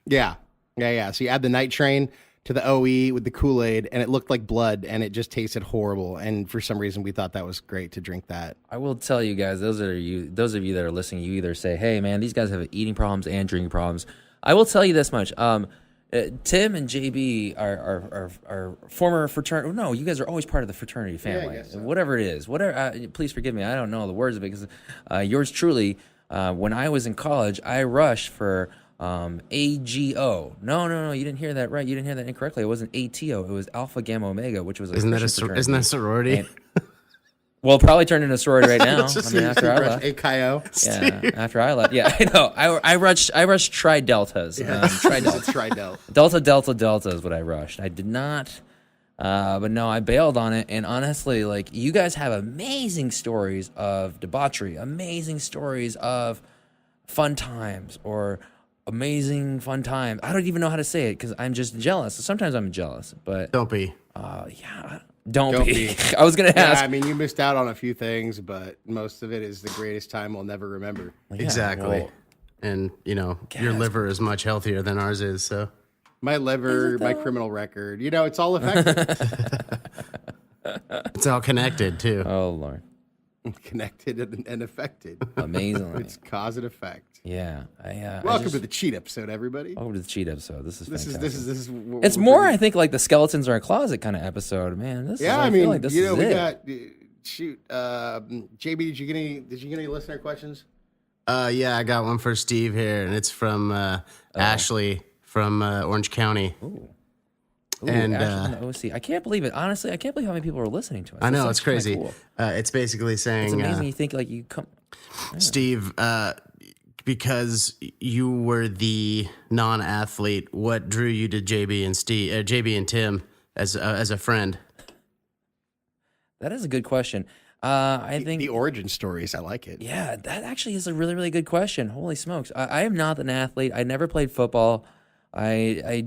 [SPEAKER 5] Yeah.
[SPEAKER 3] Yeah. So you add the Night Train to the OE with the Kool-Aid, and it looked like blood, and it just tasted horrible. And for some reason, we thought that was great to drink that.
[SPEAKER 4] I will tell you guys, those of you that are listening, you either say, "Hey, man, these guys have eating problems and drinking problems." I will tell you this much: Tim and JB are former fraternity. No, you guys are always part of the fraternity family.
[SPEAKER 3] guess so.
[SPEAKER 4] Whatever it is, please forgive me. I don't know the words of it because yours truly. When I was in college, I rushed for AGO. No, you didn't hear that right. You didn't hear that incorrectly. It wasn't ATO. It was Alpha Gamma Omega, which was a
[SPEAKER 5] isn't that
[SPEAKER 4] Christian fraternity.
[SPEAKER 5] isn't that sorority?
[SPEAKER 4] And- well, it probably turned into a sorority right now.
[SPEAKER 5] Just
[SPEAKER 4] I mean, after I left.
[SPEAKER 3] AKO.
[SPEAKER 4] Yeah, after I left. Yeah, I know. I rushed tri-deltas. Tri-delta.
[SPEAKER 3] Tridel.
[SPEAKER 4] Delta is what I rushed. I did not, but no, I bailed on it. And honestly, like, you guys have amazing stories of debauchery, amazing stories of fun times, or amazing fun times. I don't even know how to say it because I'm just jealous. Sometimes I'm jealous, but
[SPEAKER 5] Don't be.
[SPEAKER 4] yeah, don't
[SPEAKER 3] Don't
[SPEAKER 4] be.
[SPEAKER 3] be.
[SPEAKER 4] I was gonna
[SPEAKER 3] Yeah,
[SPEAKER 4] ask.
[SPEAKER 3] I mean, you missed out on a few things, but most of it is the greatest time we'll never remember.
[SPEAKER 4] Yeah,
[SPEAKER 5] Exactly.
[SPEAKER 4] well,
[SPEAKER 5] And your
[SPEAKER 4] Gas.
[SPEAKER 5] liver is much healthier than ours is. So
[SPEAKER 3] my liver, my criminal record. You know, it's all affected.
[SPEAKER 5] It's all connected too.
[SPEAKER 4] Oh Lord,
[SPEAKER 3] Connected and affected.
[SPEAKER 4] amazingly.
[SPEAKER 3] It's cause and effect.
[SPEAKER 4] Yeah.
[SPEAKER 3] Welcome to the cheat episode, everybody.
[SPEAKER 4] Welcome to the cheat episode. This is fantastic.
[SPEAKER 3] This is.
[SPEAKER 4] It's more, I think, like the skeletons are a closet kind of episode, man. This
[SPEAKER 3] Yeah,
[SPEAKER 4] is, I
[SPEAKER 3] mean,
[SPEAKER 4] feel like this
[SPEAKER 3] you know,
[SPEAKER 4] is
[SPEAKER 3] we
[SPEAKER 4] it.
[SPEAKER 3] got JB. Did you get any listener questions?
[SPEAKER 5] Yeah, I got one for Steve here, and it's from Ashley from Orange County.
[SPEAKER 4] Ooh,
[SPEAKER 5] And,
[SPEAKER 4] Ashley from the OC. I can't believe it. Honestly, I can't believe how many people are listening to us.
[SPEAKER 5] I know,
[SPEAKER 4] That's
[SPEAKER 5] it's crazy.
[SPEAKER 4] Cool.
[SPEAKER 5] It's basically saying,
[SPEAKER 4] It's amazing. You think like you come,
[SPEAKER 5] Steve, because you were the non-athlete, what drew you to JB and Tim as a friend?
[SPEAKER 4] That is a good question. I think
[SPEAKER 3] the origin stories. I like it.
[SPEAKER 4] Yeah, that actually is a really, really good question. Holy smokes! I am not an athlete. I never played football. I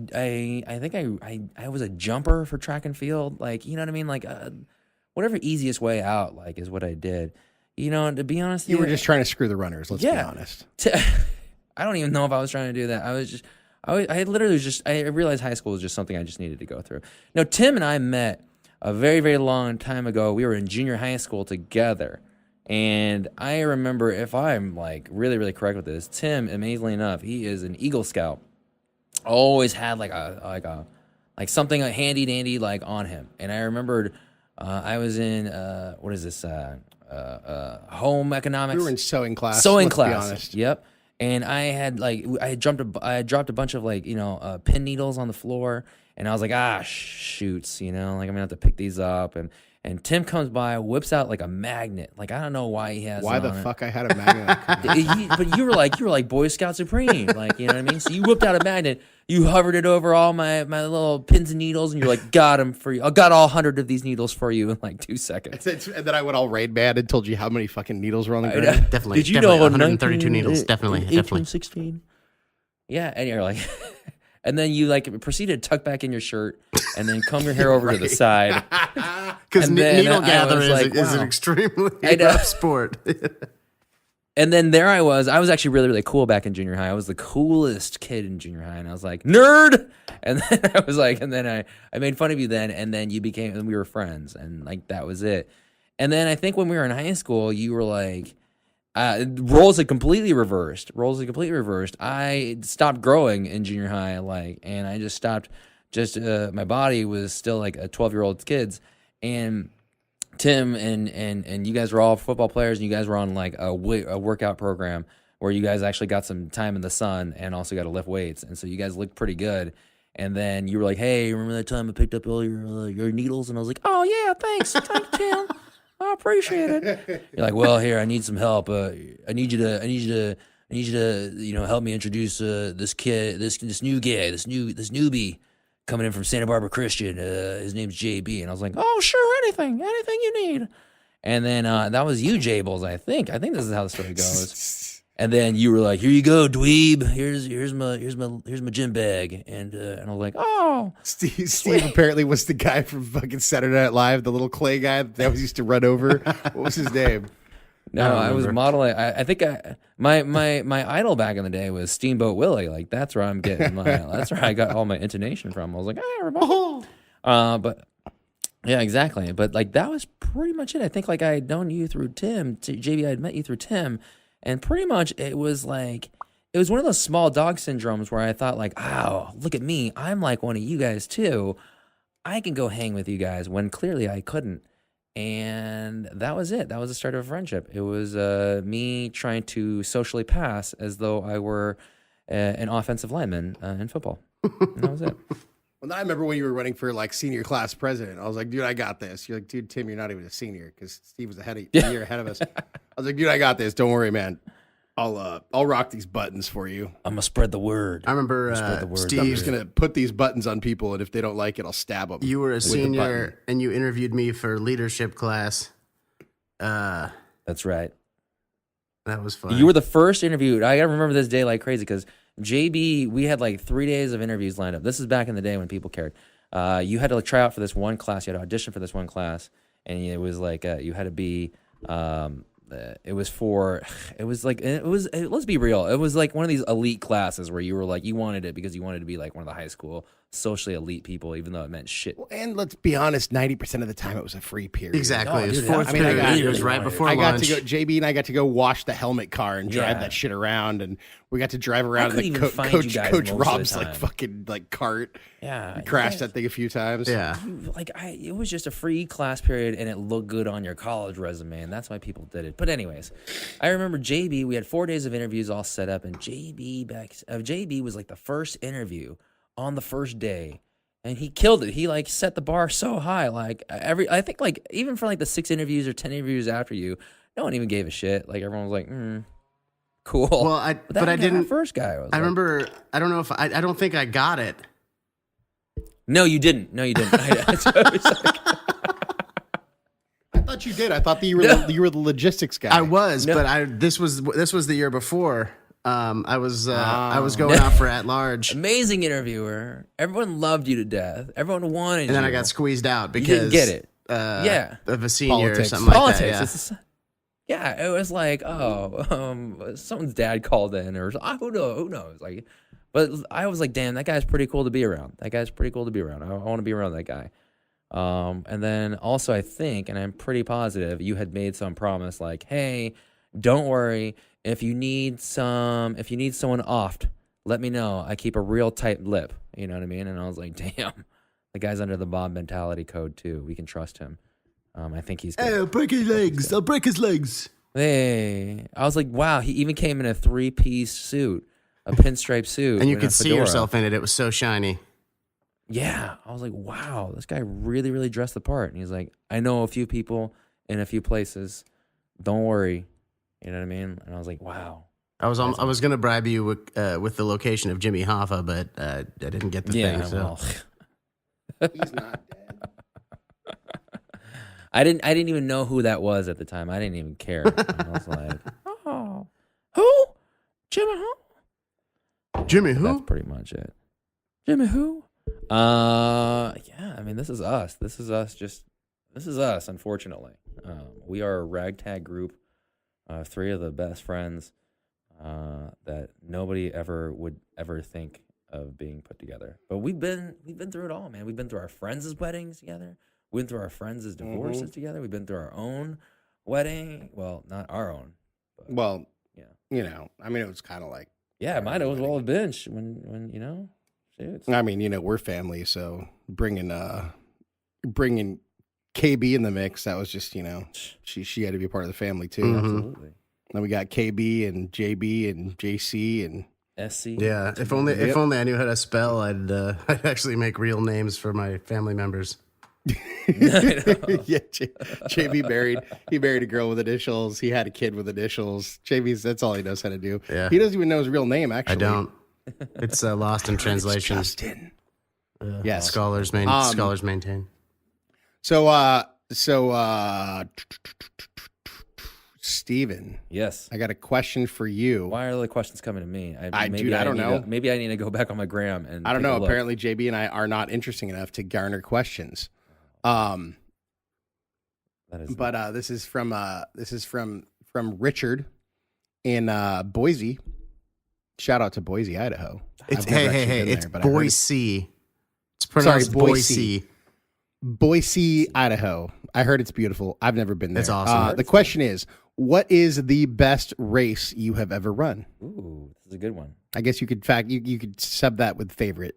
[SPEAKER 4] think I was a jumper for track and field. Like, you know what I mean? Like, whatever easiest way out, like, is what I did. You know, to be honest,
[SPEAKER 3] You were just trying to screw the runners. Let's be honest.
[SPEAKER 4] I don't even know if I was trying to do that. I literally was just. I realized high school was just something I just needed to go through. No, Tim and I met a very, very long time ago. We were in junior high school together. And I remember, if I'm like really, really correct with this, Tim, amazingly enough, he is an Eagle Scout. Always had like something handy dandy like on him. And I remembered I was in what is this home economics.
[SPEAKER 3] We were in sewing class.
[SPEAKER 4] Sewing
[SPEAKER 3] let's
[SPEAKER 4] class.
[SPEAKER 3] Be honest.
[SPEAKER 4] Yep. And I had dropped a bunch of like, you know, pin needles on the floor, and I was like, shoots, you know, like I'm gonna have to pick these up. And Tim comes by, whips out like a magnet. Like, I don't know why he has.
[SPEAKER 3] Why
[SPEAKER 4] it
[SPEAKER 3] the
[SPEAKER 4] on
[SPEAKER 3] fuck I had a magnet?
[SPEAKER 4] but you were like Boy Scout Supreme, like, you know what I mean. So you whipped out a magnet, you hovered it over all my little pins and needles, and you're like, got them for you. I got all 100 of these needles for you in like 2 seconds.
[SPEAKER 3] And then I went all Raid Man and told you how many fucking needles were on the ground.
[SPEAKER 5] Definitely.
[SPEAKER 4] Did you
[SPEAKER 5] definitely
[SPEAKER 4] know
[SPEAKER 5] 132 needles? Definitely.
[SPEAKER 4] 16. Yeah, and you're like, and then you like proceeded to tuck back in your shirt and then comb your hair over to the side.
[SPEAKER 5] Because
[SPEAKER 4] And then
[SPEAKER 5] needle
[SPEAKER 4] I
[SPEAKER 5] gathering
[SPEAKER 4] was like,
[SPEAKER 5] is an
[SPEAKER 4] wow.
[SPEAKER 5] extremely rough sport.
[SPEAKER 4] And then there I was actually really, really cool back in junior high. I was the coolest kid in junior high, and I was like, nerd. And then I was like, and then I made fun of you then, and then and we were friends, and like that was it. And then I think when we were in high school, you were like, roles had completely reversed. I stopped growing in junior high, like, and I just stopped. My body was still like a 12-year-old kid's, and Tim and you guys were all football players, and you guys were on like a workout program where you guys actually got some time in the sun and also got to lift weights, and so you guys looked pretty good. And then you were like, "Hey, remember that time I picked up all your needles?" And I was like, "Oh yeah, thanks, Tim. I appreciate it." You're like, "Well, here, I need some help. I need you to, you know, help me introduce this kid, this new guy, this newbie coming in from Santa Barbara Christian. His name's JB." And I was like, "Oh, sure, anything you need." And then that was you, Jables. I think this is how the story goes. And then you were like, "Here you go, dweeb. Here's my gym bag." And I was like, "Oh."
[SPEAKER 3] Steve apparently was the guy from fucking Saturday Night Live, the little clay guy that always used to run over. What was his name?
[SPEAKER 4] No, I was modeling. I think my idol back in the day was Steamboat Willie. Like that's where I'm getting that's where I got all my intonation from. I was like, "Hey, everybody." But yeah, exactly. But like that was pretty much it. I think like I had known you through Tim. JB, I had met you through Tim. And pretty much it was one of those small dog syndromes where I thought like, "Oh, look at me. I'm like one of you guys too. I can go hang with you guys," when clearly I couldn't. And that was it. That was the start of a friendship. It was me trying to socially pass as though I were an offensive lineman in football. And that was it.
[SPEAKER 3] Well, I remember when you were running for like senior class president. I was like, "Dude, I got this." You're like, "Dude, Tim, you're not even a senior," because Steve was a year ahead of us. I was like, "Dude, I got this. Don't worry, man. I'll rock these buttons for you.
[SPEAKER 4] I'm gonna spread the word."
[SPEAKER 5] I remember Steve.
[SPEAKER 3] I'm just gonna put these buttons on people, and if they don't like it, I'll stab them."
[SPEAKER 5] You were a senior, and you interviewed me for leadership class.
[SPEAKER 4] That's right.
[SPEAKER 5] That was fun.
[SPEAKER 4] You were the first interview. I gotta remember this day like crazy because JB, we had like 3 days of interviews lined up. This is back in the day when people cared. You had to like, try out for this one class. You had to audition for this one class, and it was like you had to be let's be real. It was like one of these elite classes where you were like, you wanted it because you wanted to be like one of the high school socially elite people, even though it meant shit.
[SPEAKER 3] Well, and let's be honest, 90% of the time it was a free period.
[SPEAKER 5] Exactly.
[SPEAKER 4] No,
[SPEAKER 5] it was
[SPEAKER 4] dude,
[SPEAKER 5] fourth
[SPEAKER 4] I mean,
[SPEAKER 5] period. It was
[SPEAKER 4] really
[SPEAKER 5] right
[SPEAKER 4] wanted
[SPEAKER 5] before
[SPEAKER 3] I got
[SPEAKER 5] lunch.
[SPEAKER 3] to go, JB and I got to go wash the helmet car and drive
[SPEAKER 4] Yeah.
[SPEAKER 3] that shit around, and we got to drive around in
[SPEAKER 4] couldn't
[SPEAKER 3] the
[SPEAKER 4] even find you guys
[SPEAKER 3] Coach
[SPEAKER 4] most of the
[SPEAKER 3] Rob's like
[SPEAKER 4] time.
[SPEAKER 3] fucking like cart.
[SPEAKER 4] Yeah,
[SPEAKER 3] We crashed that thing a few times.
[SPEAKER 5] Yeah.
[SPEAKER 4] It was just a free class period, and it looked good on your college resume, and that's why people did it. But anyways, I remember JB. We had 4 days of interviews all set up, and JB was like the first interview on the first day, and he killed it. He like set the bar so high. Like I think like even for like the 6 interviews or 10 interviews after you, no one even gave a shit. Like everyone was like, cool.
[SPEAKER 5] Well,
[SPEAKER 4] But
[SPEAKER 5] I didn't.
[SPEAKER 4] that first guy. Was
[SPEAKER 5] I
[SPEAKER 4] like,
[SPEAKER 5] remember. I don't know if I don't think I got it.
[SPEAKER 4] No, you didn't. No, you didn't.
[SPEAKER 3] I thought you did. I thought that you were the logistics guy.
[SPEAKER 5] I was,
[SPEAKER 4] No.
[SPEAKER 5] but this was the year before. I was going out for at large, and
[SPEAKER 4] Amazing interviewer. Everyone loved you to death. Everyone wanted you.
[SPEAKER 5] then I got squeezed out because
[SPEAKER 4] didn't get it.
[SPEAKER 5] Yeah, of a senior
[SPEAKER 3] Politics.
[SPEAKER 5] or something
[SPEAKER 4] Politics.
[SPEAKER 5] like that.
[SPEAKER 4] It's it was like, someone's dad called in, or who knows? Like, but I was like, damn, that guy's pretty cool to be around. I want to be around that guy. And then also I think, and I'm pretty positive, you had made some promise like, hey, don't worry. If you need someone off, let me know. I keep a real tight lip. You know what I mean? And I was like, damn, the guy's under the Bob mentality code too. We can trust him. I think he's good.
[SPEAKER 5] Hey, I'll break his legs. I'll break his legs.
[SPEAKER 4] Hey, I was like, wow, he even came in a 3-piece suit, a pinstripe suit.
[SPEAKER 5] And you
[SPEAKER 4] with a
[SPEAKER 5] could see
[SPEAKER 4] fedora.
[SPEAKER 5] yourself in it. It was so shiny.
[SPEAKER 4] Yeah. I was like, wow, this guy really, really dressed the part. And he's like, I know a few people in a few places. Don't worry. You know what I mean? And I was like, wow.
[SPEAKER 5] I was gonna bribe you with the location of Jimmy Hoffa, but I didn't get the thing. So.
[SPEAKER 4] Well,
[SPEAKER 3] He's not dead.
[SPEAKER 4] I didn't even know who that was at the time. I didn't even care. I was like, oh, who? Jimmy who?
[SPEAKER 5] Jimmy who?
[SPEAKER 4] That's pretty much it. Jimmy who? Yeah, I mean, this is us. This is us, unfortunately. We are a ragtag group, 3 of the best friends that nobody would ever think of being put together. But we've been through it all, man. We've been through our friends' weddings together. We've been through our friends' divorces together. We've been through our own wedding. Well, not our own. But,
[SPEAKER 3] Well,
[SPEAKER 4] yeah.
[SPEAKER 3] you know, I mean, it was kind of like,
[SPEAKER 4] Yeah, might as well have been when you know. Shit.
[SPEAKER 3] I mean, you know, we're family, so bringing KB in the mix, that was just, you know, she had to be a part of the family too.
[SPEAKER 5] Mhm.
[SPEAKER 4] Absolutely.
[SPEAKER 3] Then we got KB and JB and JC and
[SPEAKER 4] SC.
[SPEAKER 5] Yeah, if only I knew how to spell, I'd actually make real names for my family members.
[SPEAKER 3] yeah, JB married a girl with initials. He had a kid with initials. that's all he knows how to do.
[SPEAKER 5] Yeah.
[SPEAKER 3] He doesn't even know his real name. Actually,
[SPEAKER 5] I don't. It's lost in translation.
[SPEAKER 3] Justin. Yes.
[SPEAKER 5] Scholars maintain.
[SPEAKER 3] So Steven,
[SPEAKER 4] Yes.
[SPEAKER 3] I got a question for you.
[SPEAKER 4] Why are the questions coming to me? I
[SPEAKER 3] don't know.
[SPEAKER 4] Maybe I need to go back on my gram and
[SPEAKER 3] I don't
[SPEAKER 4] take a
[SPEAKER 3] know.
[SPEAKER 4] look.
[SPEAKER 3] Apparently, JB and I are not interesting enough to garner questions.
[SPEAKER 4] That is
[SPEAKER 3] But this is from Richard in Boise. Shout out to Boise, Idaho.
[SPEAKER 5] It's
[SPEAKER 3] I've never actually
[SPEAKER 5] hey.
[SPEAKER 3] been
[SPEAKER 5] It's
[SPEAKER 3] there, but I heard
[SPEAKER 5] Boise. It's pronounced
[SPEAKER 3] Boise. Boise, Idaho. I heard it's beautiful. I've never been there.
[SPEAKER 5] It's awesome.
[SPEAKER 3] The question is, what is the best race you have ever run?
[SPEAKER 4] Ooh, this is a good one.
[SPEAKER 3] I guess you could you could sub that with favorite.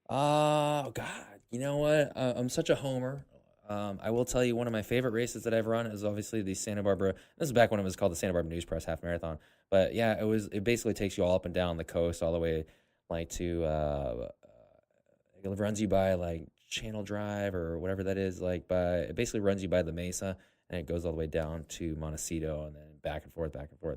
[SPEAKER 4] Oh God, you know what? I'm such a homer. I will tell you one of my favorite races that I've run is obviously the Santa Barbara. This is back when it was called the Santa Barbara News Press Half Marathon. But yeah, it basically takes you all up and down the coast, all the way like to it runs you by like Channel Drive or whatever that is. It basically runs you by the Mesa and it goes all the way down to Montecito and then back and forth.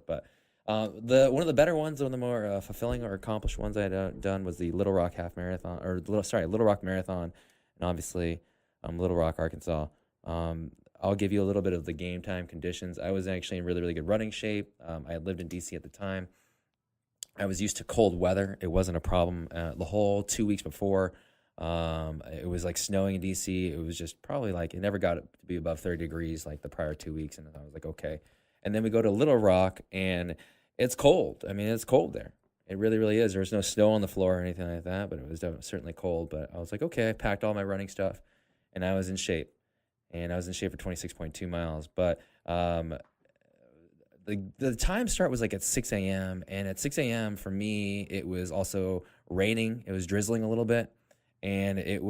[SPEAKER 4] But one of the better ones, one of the more fulfilling or accomplished ones I'd done was the Little Rock Half Marathon, Little Rock Marathon, and obviously Little Rock, Arkansas. I'll give you a little bit of the game time conditions. I was actually in really, really good running shape. I had lived in D.C. at the time. I was used to cold weather. It wasn't a problem. The whole 2 weeks before, it was like snowing in D.C. It was just probably like it never got to be above 30 degrees like the prior 2 weeks, and I was like, okay. And then we go to Little Rock, and it's cold. I mean, it's cold there. It really, really is. There was no snow on the floor or anything like that, but it was certainly cold. But I was like, okay, I packed all my running stuff, and I was in shape. And I was in shape for 26.2 miles. But the time start was like at 6 a.m. And at 6 a.m. for me, it was also raining. It was drizzling a little bit. And it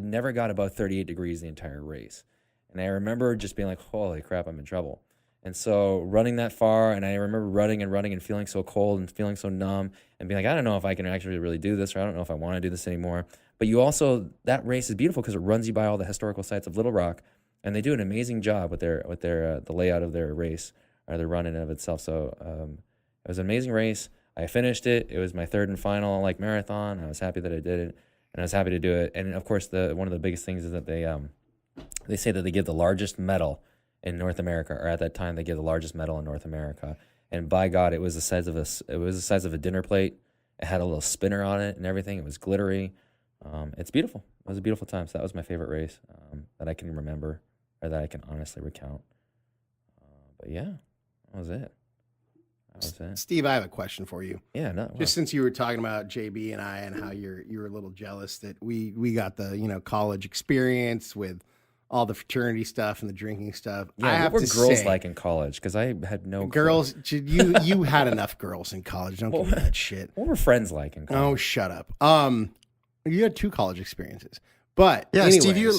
[SPEAKER 4] never got above 38 degrees the entire race. And I remember just being like, holy crap, I'm in trouble. And so running that far, and I remember running and feeling so cold and feeling so numb and being like, I don't know if I can actually really do this, or I don't know if I want to do this anymore. But that race is beautiful because it runs you by all the historical sites of Little Rock, and they do an amazing job with the layout of their race, or their run in and of itself. So it was an amazing race. I finished it. It was my third and final marathon. I was happy that I did it, and I was happy to do it. And of course, one of the biggest things is that they say that they give the largest medal in North America, or at that time they give the largest medal in North America. And by God, it was the size of a dinner plate. It had a little spinner on it and everything. It was glittery. It's beautiful. It was a beautiful time. So that was my favorite race that I can remember, or that I can honestly recount. But yeah, that was it.
[SPEAKER 3] Steve, I have a question for you.
[SPEAKER 4] Yeah,
[SPEAKER 3] just since you were talking about JB and I, and how you were a little jealous that we got the college experience with all the fraternity stuff and the drinking stuff.
[SPEAKER 4] Yeah, what were girls like in college? Because I had no
[SPEAKER 3] girls. You had enough girls in college. Don't give me that shit.
[SPEAKER 4] What were friends like in college?
[SPEAKER 3] Oh, shut up. You had 2 college experices, but
[SPEAKER 5] yeah,
[SPEAKER 3] anyways,
[SPEAKER 5] Steve, you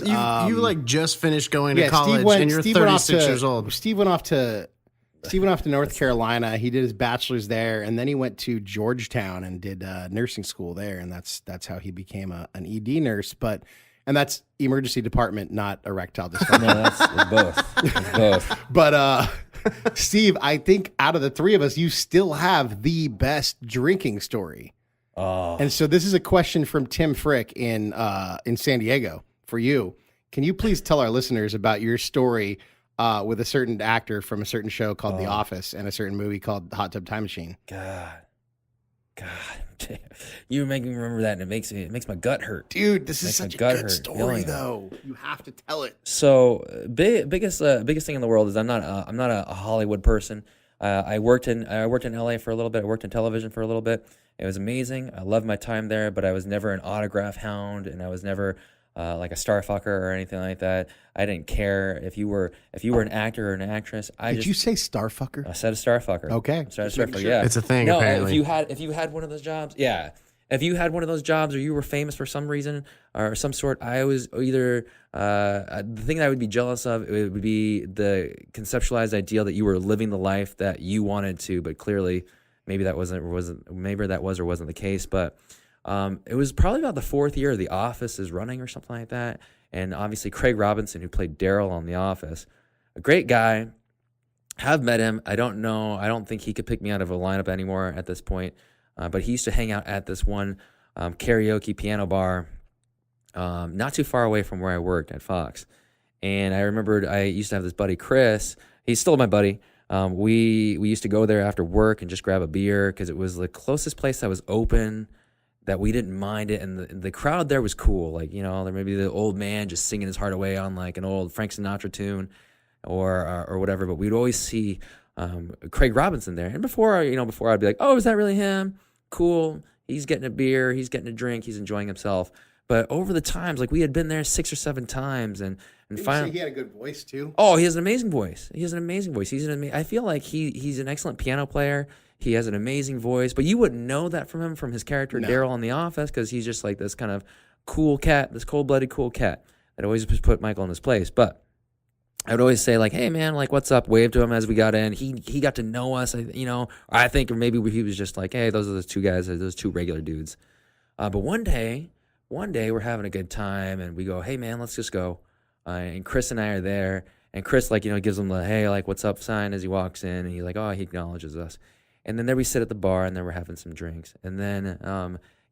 [SPEAKER 5] just finished going to college, and you're 36 years old.
[SPEAKER 3] Steve went off to North Carolina. He did his bachelor's there, and then he went to Georgetown and did nursing school there, and that's how he became an ED nurse. And that's emergency department, not erectile dysfunction.
[SPEAKER 4] No, it's both. It's both.
[SPEAKER 3] But Steve, I think out of the 3 of us, you still have the best drinking story.
[SPEAKER 4] Oh.
[SPEAKER 3] And so this is a question from Tim Frick in San Diego for you. Can you please tell our listeners about your story with a certain actor from a certain show called The Office and a certain movie called Hot Tub Time Machine?
[SPEAKER 4] God, you make me remember that, and it makes my gut hurt.
[SPEAKER 3] Dude, this is such a good story, though. You have to tell it.
[SPEAKER 4] So biggest thing in the world is I'm not a Hollywood person. I worked in LA for a little bit. I worked in television for a little bit. It was amazing. I loved my time there, but I was never an autograph hound, and I was never like a star fucker or anything like that. I didn't care if you were an actor or an actress.
[SPEAKER 3] Did you say star fucker?
[SPEAKER 4] I said a star fucker.
[SPEAKER 3] Okay,
[SPEAKER 4] star fucker. Yeah,
[SPEAKER 5] it's a thing.
[SPEAKER 4] No,
[SPEAKER 5] apparently.
[SPEAKER 4] if you had one of those jobs, yeah. If you had one of those jobs, or you were famous for some reason or some sort, I was either the thing that I would be jealous of, it would be the conceptualized ideal that you were living the life that you wanted to, but clearly maybe that was or wasn't the case. But it was probably about the 4th year The Office is running or something like that. And obviously Craig Robinson, who played Daryl on The Office, a great guy. Have met him. I don't know. I don't think he could pick me out of a lineup anymore at this point. But he used to hang out at this one karaoke piano bar not too far away from where I worked at Fox. And I remembered I used to have this buddy, Chris. He's still my buddy. We used to go there after work and just grab a beer because it was the closest place that was open, that we didn't mind it. And the crowd there was cool. Like, there may be the old man just singing his heart away on like an old Frank Sinatra tune or whatever. But we'd always see Craig Robinson there. And before I'd be like, oh, is that really him? Cool. He's getting a beer. He's getting a drink. He's enjoying himself. But over the times, like we had been there 6 or 7 times, and finally,
[SPEAKER 3] he had a good voice too.
[SPEAKER 4] Oh, he has an amazing voice. I feel like he's an excellent piano player. He has an amazing voice, but you wouldn't know that from him from his character Daryl on The Office, because he's just like this kind of cool cat, this cold-blooded cool cat that always put Michael in his place. But I would always say like, "Hey man, like what's up?" Wave to him as we got in. He got to know us, I think, or maybe he was just like, "Hey, those are those 2 guys, those 2 regular dudes." But one day we're having a good time, and we go, "Hey man, let's just go." And Chris and I are there, and Chris gives him the "Hey, like what's up" sign as he walks in, and he's like, "Oh," he acknowledges us. And then there we sit at the bar, and then we're having some drinks, and then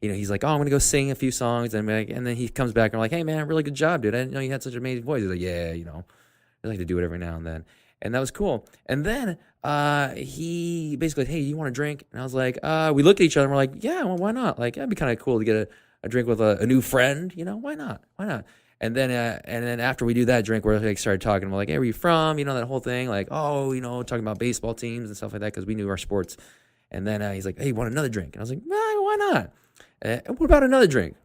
[SPEAKER 4] he's like, "Oh, I'm gonna go sing a few songs," and then he comes back and we're like, "Hey man, really good job, dude. I didn't know you had such an amazing voice." He's like, "Yeah, I like to do it every now and then." And that was cool. And then he basically, "Hey, you want a drink?" And I was like, we look at each other and we're like, "Yeah, well, why not? Like, that'd be kind of cool to get a drink with a new friend, why not? Why not?" And then after we do that drink, we're like started talking. We're like, hey, where you from? You know, that whole thing. Like, oh, you know, talking about baseball teams and stuff like that because we knew our sports. And then he's like, hey, you want another drink? And I was like, why not? What about another drink?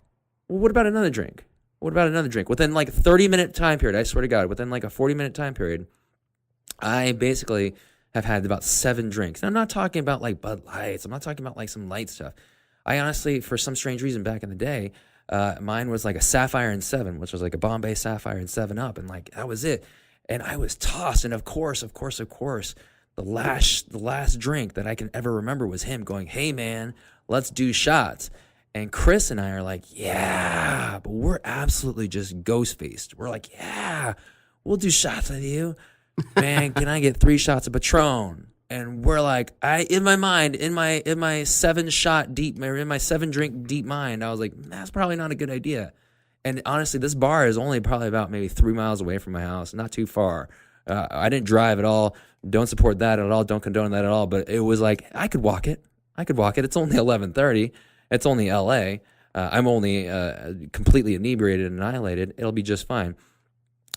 [SPEAKER 4] Well, what about another drink? What about another drink? Within like a 30-minute time period, I swear to God, within like a 40-minute time period, I basically have had about 7 drinks. And I'm not talking about like Bud Lights. I'm not talking about like some light stuff. I honestly, for some strange reason back in the day, mine was like a Sapphire and 7, which was like a Bombay Sapphire and 7-Up. And like, that was it. And I was tossed. And of course, the last drink that I can ever remember was him going, hey man, let's do shots. And Chris and I are like, yeah, but we're absolutely just ghost-faced. We're like, yeah, we'll do shots with you. Man, can I get 3 shots of Patron? And we're like, in my mind, in my 7-shot deep, or in my 7-drink deep mind, I was like, that's probably not a good idea. And honestly, this bar is only probably about maybe 3 miles away from my house, not too far. I didn't drive at all. Don't support that at all. Don't condone that at all. But it was like, I could walk it. It's only 11:30. It's only LA. I'm only completely inebriated and annihilated. It'll be just fine.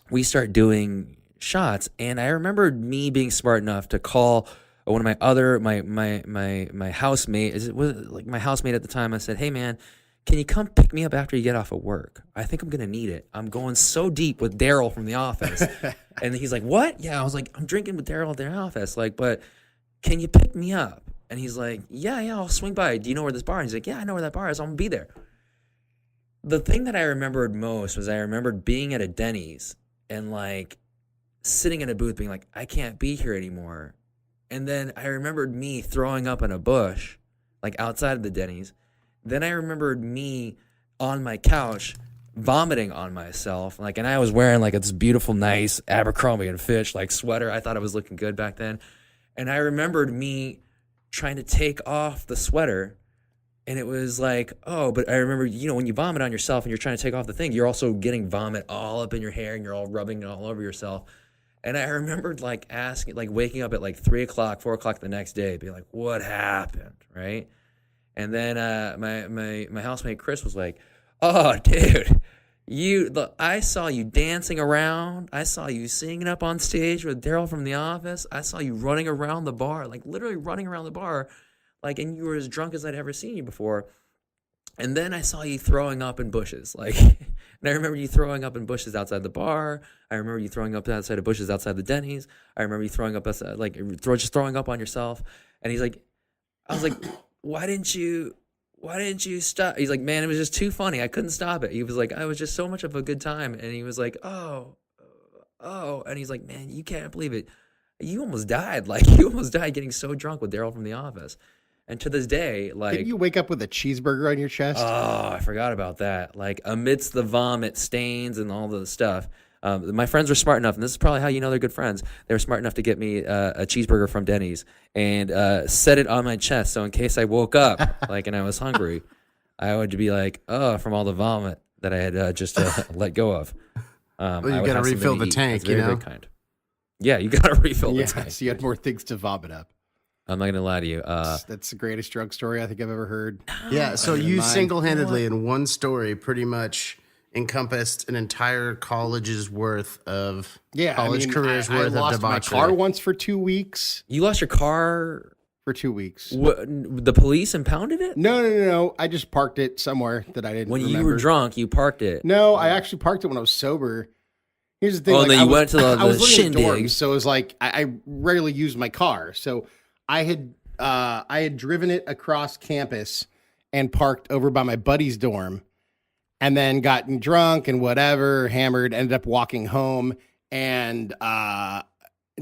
[SPEAKER 4] We start doing shots, and I remember me being smart enough to call one of my other my housemate. It was like my housemate at the time. I said, hey man, can you come pick me up after you get off of work? I think I'm gonna need it. I'm going so deep with Daryl from the office. And he's like, what? Yeah, I was like, I'm drinking with Daryl at their office, like, but can you pick me up? And he's like, yeah, I'll swing by. Do you know where this bar is? He's like, yeah, I know where that bar is. I'm gonna be there. The thing that I remembered most was I remembered being at a Denny's and like sitting in a booth being like, I can't be here anymore. And then I remembered me throwing up in a bush, like outside of the Denny's. Then I remembered me on my couch vomiting on myself. Like, and I was wearing like this beautiful, nice Abercrombie and Fitch like sweater. I thought I was looking good back then. And I remembered me trying to take off the sweater. And it was like, oh, but I remember, you know, when you vomit on yourself and you're trying to take off the thing, you're also getting vomit all up in your hair and you're all rubbing it all over yourself. And I remembered like asking, like waking up at like 3 o'clock, 4 o'clock the next day, being like, what happened? Right. And then my housemate Chris was like, oh, dude, I saw you dancing around. I saw you singing up on stage with Daryl from The Office. I saw you running around the bar, like literally running around the bar, like, and you were as drunk as I'd ever seen you before. And then I saw you throwing up in bushes, like, and I remember you throwing up in bushes outside the bar. I remember you throwing up outside of bushes outside the Denny's. I remember you throwing up, just throwing up on yourself. And he's like, I was like, why didn't you stop? He's like, man, it was just too funny. I couldn't stop it. He was like, I was just so much of a good time. And he was like, oh. And he's like, man, you can't believe it. You almost died. Like, you almost died getting so drunk with Daryl from The Office. And to this day, like...
[SPEAKER 3] Didn't you wake up with a cheeseburger on your chest?
[SPEAKER 4] Oh, I forgot about that. Like, amidst the vomit stains and all the stuff, my friends were smart enough, and this is probably how you know they're good friends. They were smart enough to get me a cheeseburger from Denny's and set it on my chest. So in case I woke up, like, and I was hungry, I would be like, oh, from all the vomit that I had just let go of.
[SPEAKER 5] Well, you got to refill the tank, you know?
[SPEAKER 4] Kind. Yeah, you got to refill the tank.
[SPEAKER 3] So you had more things to vomit up.
[SPEAKER 4] I'm not going to lie to you.
[SPEAKER 3] That's the greatest drug story I think I've ever heard.
[SPEAKER 5] Yeah, so you single-handedly in one story pretty much encompassed an entire college's worth of careers worth of
[SPEAKER 3] lost
[SPEAKER 5] debauchery.
[SPEAKER 3] My car once for 2 weeks.
[SPEAKER 4] You lost your car
[SPEAKER 3] for 2 weeks.
[SPEAKER 4] The police impounded it?
[SPEAKER 3] No. I just parked it somewhere that I didn't remember.
[SPEAKER 4] You were drunk, you parked it.
[SPEAKER 3] No, I actually parked it when I was sober. Here's the thing.
[SPEAKER 4] Oh, like, then you went to the shindig.
[SPEAKER 3] So it was like I rarely used my car. So I had driven it across campus and parked over by my buddy's dorm, and then gotten drunk and whatever, hammered, ended up walking home, and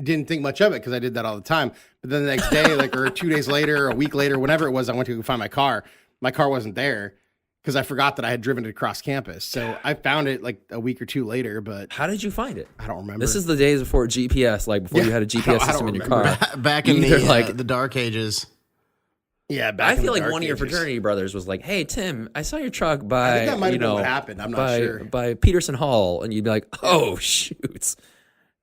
[SPEAKER 3] didn't think much of it because I did that all the time. But then the next day, like, or 2 days later, or a week later, whenever it was, I went to go find my car. My car wasn't there because I forgot that I had driven it across campus. So I found it like a week or two later. But
[SPEAKER 4] how did you find it?
[SPEAKER 3] I don't remember.
[SPEAKER 4] This is the days before GPS, like before you had a GPS system in your car.
[SPEAKER 5] Back in the dark ages.
[SPEAKER 3] Yeah,
[SPEAKER 4] I feel like one of your fraternity brothers was like, "Hey Tim, I saw your truck by
[SPEAKER 3] I think that might have been what happened. I'm not sure.
[SPEAKER 4] By Peterson Hall," and you'd be like, "Oh shoots,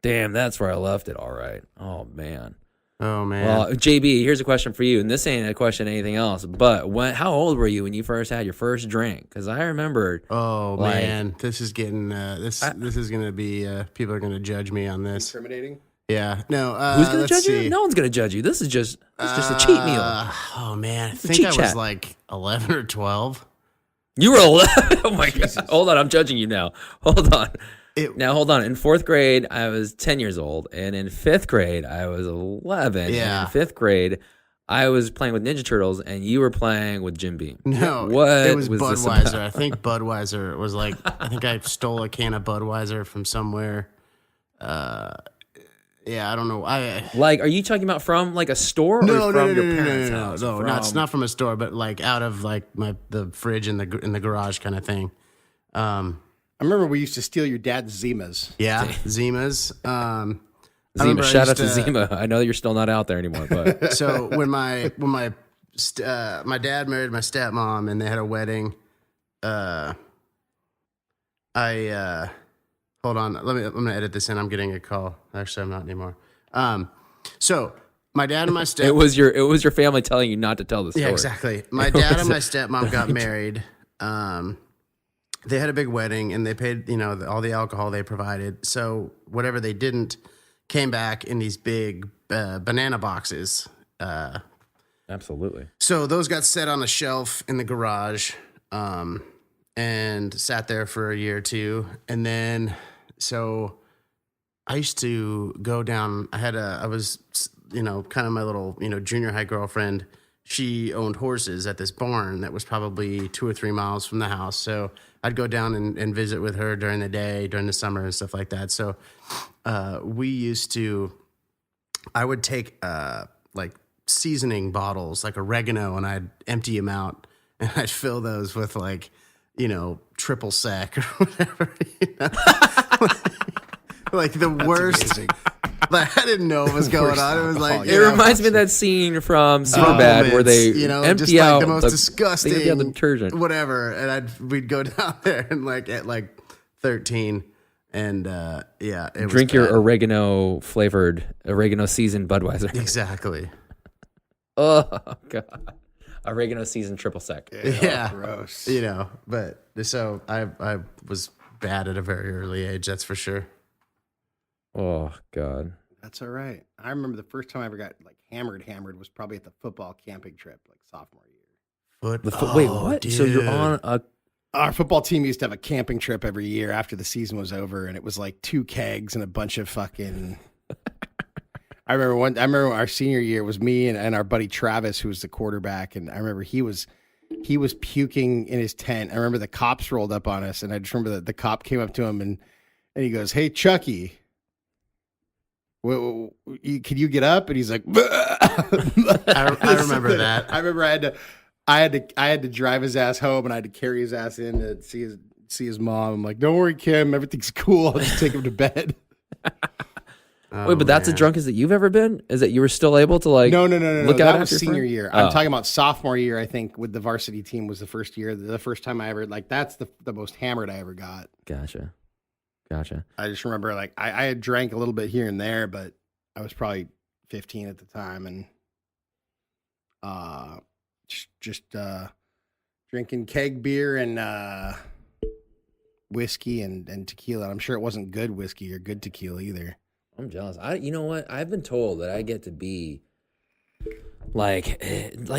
[SPEAKER 4] damn, that's where I left it. All right, oh man."
[SPEAKER 5] Oh man.
[SPEAKER 4] Well, JB, here's a question for you, and this ain't a question anything else. But how old were you when you first had your first drink? Because I remember.
[SPEAKER 5] Oh man, this is getting this is gonna be people are gonna judge me on this.
[SPEAKER 3] Incriminating.
[SPEAKER 5] Yeah, no.
[SPEAKER 4] Who's gonna
[SPEAKER 5] let's
[SPEAKER 4] judge
[SPEAKER 5] see.
[SPEAKER 4] you? No one's gonna judge you. This is just a cheat meal.
[SPEAKER 5] Oh man, I think
[SPEAKER 4] cheat
[SPEAKER 5] I was
[SPEAKER 4] chat.
[SPEAKER 5] like 11 or 12.
[SPEAKER 4] You were 11. Oh my god! Hold on, I'm judging you now. Hold on. Hold on. In 4th grade, I was 10 years old, and in 5th grade, I was 11.
[SPEAKER 5] Yeah.
[SPEAKER 4] And in 5th grade, I was playing with Ninja Turtles, and you were playing with Jim Beam.
[SPEAKER 5] No,
[SPEAKER 4] what
[SPEAKER 5] it was
[SPEAKER 4] this
[SPEAKER 5] Budweiser.
[SPEAKER 4] about?
[SPEAKER 5] I think Budweiser was like. I think I stole a can of Budweiser from somewhere. Yeah, I don't know.
[SPEAKER 4] Like, are you talking about from like a store or from your parents' house?
[SPEAKER 5] No, not from a store, but like out of like the fridge in the garage kind of thing.
[SPEAKER 3] I remember we used to steal your dad's Zimas.
[SPEAKER 5] Yeah, Zimas.
[SPEAKER 4] Zima, shout out to Zima. I know you're still not out there anymore, but
[SPEAKER 5] So when my dad married my stepmom and they had a wedding, hold on, I'm gonna edit this in. I'm getting a call. Actually, I'm not anymore. So my dad and my
[SPEAKER 4] it was your family telling you not to tell the story.
[SPEAKER 5] Yeah, exactly. My dad and my stepmom got married. They had a big wedding and they paid, all the alcohol they provided. So whatever they didn't came back in these big banana boxes.
[SPEAKER 4] Absolutely.
[SPEAKER 5] So those got set on a shelf in the garage and sat there for a year or two. And then, so I used to go down. I was, kind of my little, junior high girlfriend. She owned horses at this barn that was probably 2 or 3 miles from the house. So I'd go down and visit with her during the day, during the summer and stuff like that. So I would take like seasoning bottles, like oregano, and I'd empty them out and I'd fill those with like, triple sec or whatever. Like the worst. Like I didn't know what was going on. It was like
[SPEAKER 4] it reminds me of that scene from Superbad where they empty
[SPEAKER 5] just like
[SPEAKER 4] out
[SPEAKER 5] the most disgusting
[SPEAKER 4] they empty out the detergent.
[SPEAKER 5] Whatever, and we'd go down there and like at like 13, and it
[SPEAKER 4] drink
[SPEAKER 5] was
[SPEAKER 4] your
[SPEAKER 5] bad.
[SPEAKER 4] oregano seasoned Budweiser.
[SPEAKER 5] Exactly.
[SPEAKER 4] Oh god, oregano seasoned triple sec.
[SPEAKER 5] Yeah,
[SPEAKER 3] Gross.
[SPEAKER 5] But so I was bad at a very early age. That's for sure.
[SPEAKER 4] Oh god,
[SPEAKER 3] That's all right. I remember the first time I ever got like hammered was probably at the football camping trip, like sophomore year.
[SPEAKER 4] wait, what?
[SPEAKER 5] Dude.
[SPEAKER 4] So you're on a
[SPEAKER 3] Our football team used to have a camping trip every year after the season was over, and it was like 2 kegs and a bunch of fucking. I remember our senior year was me and our buddy Travis, who was the quarterback, and I remember he was puking in his tent. I remember the cops rolled up on us, and I just remember that the cop came up to him and he goes, "Hey, Chucky, can you get up?" And he's like,
[SPEAKER 5] I remember that.
[SPEAKER 3] I remember I had to drive his ass home, and I had to carry his ass in to see his mom. I'm like, "Don't worry, Kim, everything's cool. I'll just take him to bed."
[SPEAKER 4] wait, but that's the drunkest that you've ever been? Is that you were still able to like?
[SPEAKER 3] No.
[SPEAKER 4] Look
[SPEAKER 3] That
[SPEAKER 4] out
[SPEAKER 3] was
[SPEAKER 4] after your
[SPEAKER 3] senior
[SPEAKER 4] friend?
[SPEAKER 3] year.
[SPEAKER 4] Oh.
[SPEAKER 3] I'm talking about sophomore year. I think with the varsity team was the first year. The first time I ever that's the most hammered I ever got.
[SPEAKER 4] Gotcha.
[SPEAKER 3] I just remember like I had drank a little bit here and there, but I was probably 15 at the time, and just drinking keg beer and whiskey and tequila. I'm sure it wasn't good whiskey or good tequila either.
[SPEAKER 4] I'm jealous. You know what? I've been told that I get to be like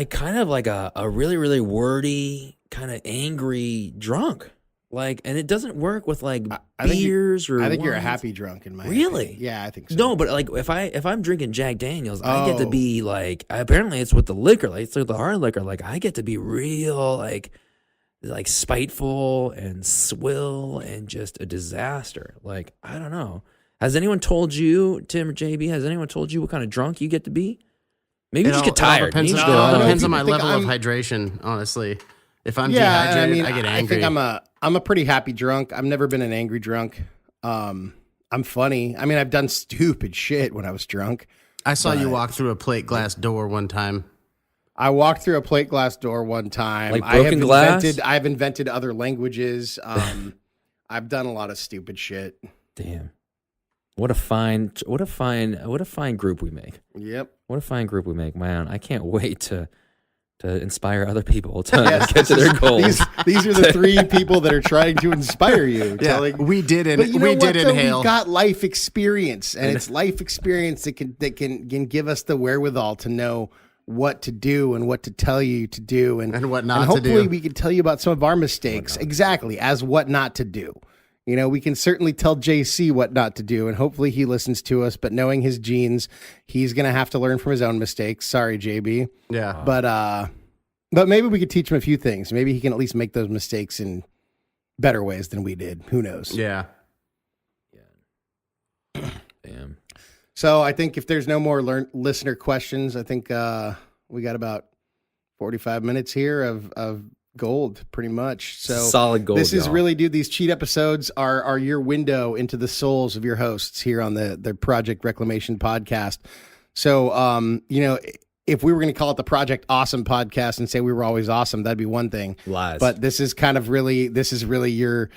[SPEAKER 4] kind of like a really, really wordy, kind of angry drunk. Like, and it doesn't work with like beers or.
[SPEAKER 3] I think you're a
[SPEAKER 4] wines.
[SPEAKER 3] happy drunk in my
[SPEAKER 4] Really?
[SPEAKER 3] opinion. Yeah, I think so.
[SPEAKER 4] No, but like if I'm drinking Jack Daniels, I get to be like. Apparently, it's with the liquor, like it's with the hard liquor. Like I get to be real, like spiteful and swill and just a disaster. Like I don't know. Has anyone told you, Tim or JB? Has anyone told you what kind of drunk you get to be? Maybe you just get tired.
[SPEAKER 5] Depends,
[SPEAKER 4] You just
[SPEAKER 5] it
[SPEAKER 4] go,
[SPEAKER 5] all
[SPEAKER 4] "Oh,
[SPEAKER 5] depends on my
[SPEAKER 3] people think
[SPEAKER 5] level of
[SPEAKER 3] I'm-
[SPEAKER 5] hydration, honestly. If I'm
[SPEAKER 3] Yeah,
[SPEAKER 5] dehydrated,
[SPEAKER 3] I
[SPEAKER 5] get angry.
[SPEAKER 3] I think I'm a pretty happy drunk. I've never been an angry drunk. I'm funny. I mean, I've done stupid shit when I was drunk.
[SPEAKER 5] I saw you walk through a plate glass door one time.
[SPEAKER 3] I walked through a plate glass door one time.
[SPEAKER 4] Like broken glass?
[SPEAKER 3] I've invented other languages. I've done a lot of stupid shit.
[SPEAKER 4] Damn. What a fine group we make.
[SPEAKER 3] Yep.
[SPEAKER 4] What a fine group we make, man. I can't wait to inspire other people to get to their goals.
[SPEAKER 3] These are the three people that are trying to inspire you.
[SPEAKER 5] Yeah, we did it.
[SPEAKER 3] But you know
[SPEAKER 5] we
[SPEAKER 3] what,
[SPEAKER 5] did
[SPEAKER 3] though?
[SPEAKER 5] inhale.
[SPEAKER 3] We've got life experience, and it's life experience that can give us the wherewithal to know what to do and what to tell you to do
[SPEAKER 5] And what not to do.
[SPEAKER 3] hopefully we can tell you about some of our mistakes exactly as what not to do. You know, we can certainly tell JC what not to do, and hopefully he listens to us, but knowing his genes, he's going to have to learn from his own mistakes. Sorry, JB.
[SPEAKER 5] Yeah.
[SPEAKER 3] But maybe we could teach him a few things. Maybe he can at least make those mistakes in better ways than we did. Who knows?
[SPEAKER 5] Yeah.
[SPEAKER 4] Damn.
[SPEAKER 3] So I think if there's no more listener questions, I think we got about 45 minutes here of gold, pretty much. So
[SPEAKER 4] Solid gold,
[SPEAKER 3] This is
[SPEAKER 4] y'all.
[SPEAKER 3] really, dude. These cheat episodes are your window into the souls of your hosts here on the Project Reclamation podcast. So, you know, if we were going to call it the Project Awesome podcast and say we were always awesome, that'd be one thing.
[SPEAKER 4] Lies.
[SPEAKER 3] But this is really your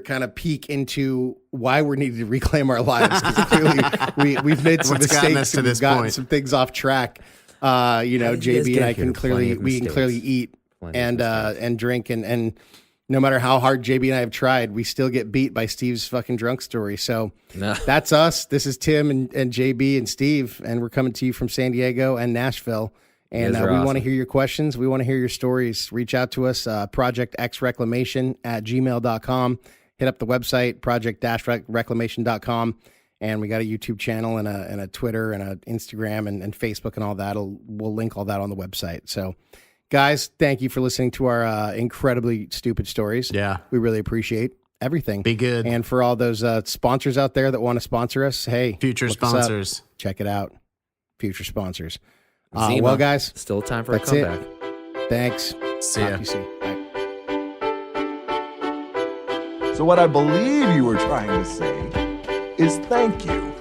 [SPEAKER 3] kind of peek into why we're needing to reclaim our lives. 'Cause clearly we've made some
[SPEAKER 5] What's gotten us
[SPEAKER 3] mistakes
[SPEAKER 5] to
[SPEAKER 3] and we've
[SPEAKER 5] this
[SPEAKER 3] gotten
[SPEAKER 5] point.
[SPEAKER 3] some things off track. You know,
[SPEAKER 4] How did you guys
[SPEAKER 3] JB and
[SPEAKER 4] get
[SPEAKER 3] I
[SPEAKER 4] here?
[SPEAKER 3] can
[SPEAKER 4] Plenty of
[SPEAKER 3] clearly
[SPEAKER 4] mistakes.
[SPEAKER 3] eat
[SPEAKER 4] Plenty of
[SPEAKER 3] and
[SPEAKER 4] mistakes.
[SPEAKER 3] drink and no matter how hard JB and I have tried, we still get beat by Steve's fucking drunk story. So
[SPEAKER 4] Nah.
[SPEAKER 3] that's us. This is Tim and JB and Steve, and we're coming to you from San Diego and Nashville. And
[SPEAKER 4] guys
[SPEAKER 3] we
[SPEAKER 4] are
[SPEAKER 3] want to
[SPEAKER 4] awesome.
[SPEAKER 3] hear your questions. We want to hear your stories. Reach out to us, projectxreclamation@gmail.com. Hit up the website, project-reclamation.com. And we got a YouTube channel and a Twitter and an Instagram and Facebook and all that. We'll link all that on the website. So, guys, thank you for listening to our incredibly stupid stories.
[SPEAKER 5] Yeah.
[SPEAKER 3] We really appreciate everything.
[SPEAKER 5] Be good.
[SPEAKER 3] And for all those sponsors out there that want to sponsor us, hey,
[SPEAKER 5] Future
[SPEAKER 3] look us up.
[SPEAKER 5] sponsors.
[SPEAKER 3] Check it out. Future sponsors.
[SPEAKER 4] Zima.
[SPEAKER 3] Well, guys,
[SPEAKER 4] Still time for
[SPEAKER 3] that's
[SPEAKER 4] a
[SPEAKER 3] it.
[SPEAKER 4] comeback.
[SPEAKER 3] thanks.
[SPEAKER 5] See
[SPEAKER 3] Talk
[SPEAKER 5] ya.
[SPEAKER 3] to you soon. Bye.
[SPEAKER 2] So, what I believe you were trying to say is thank you.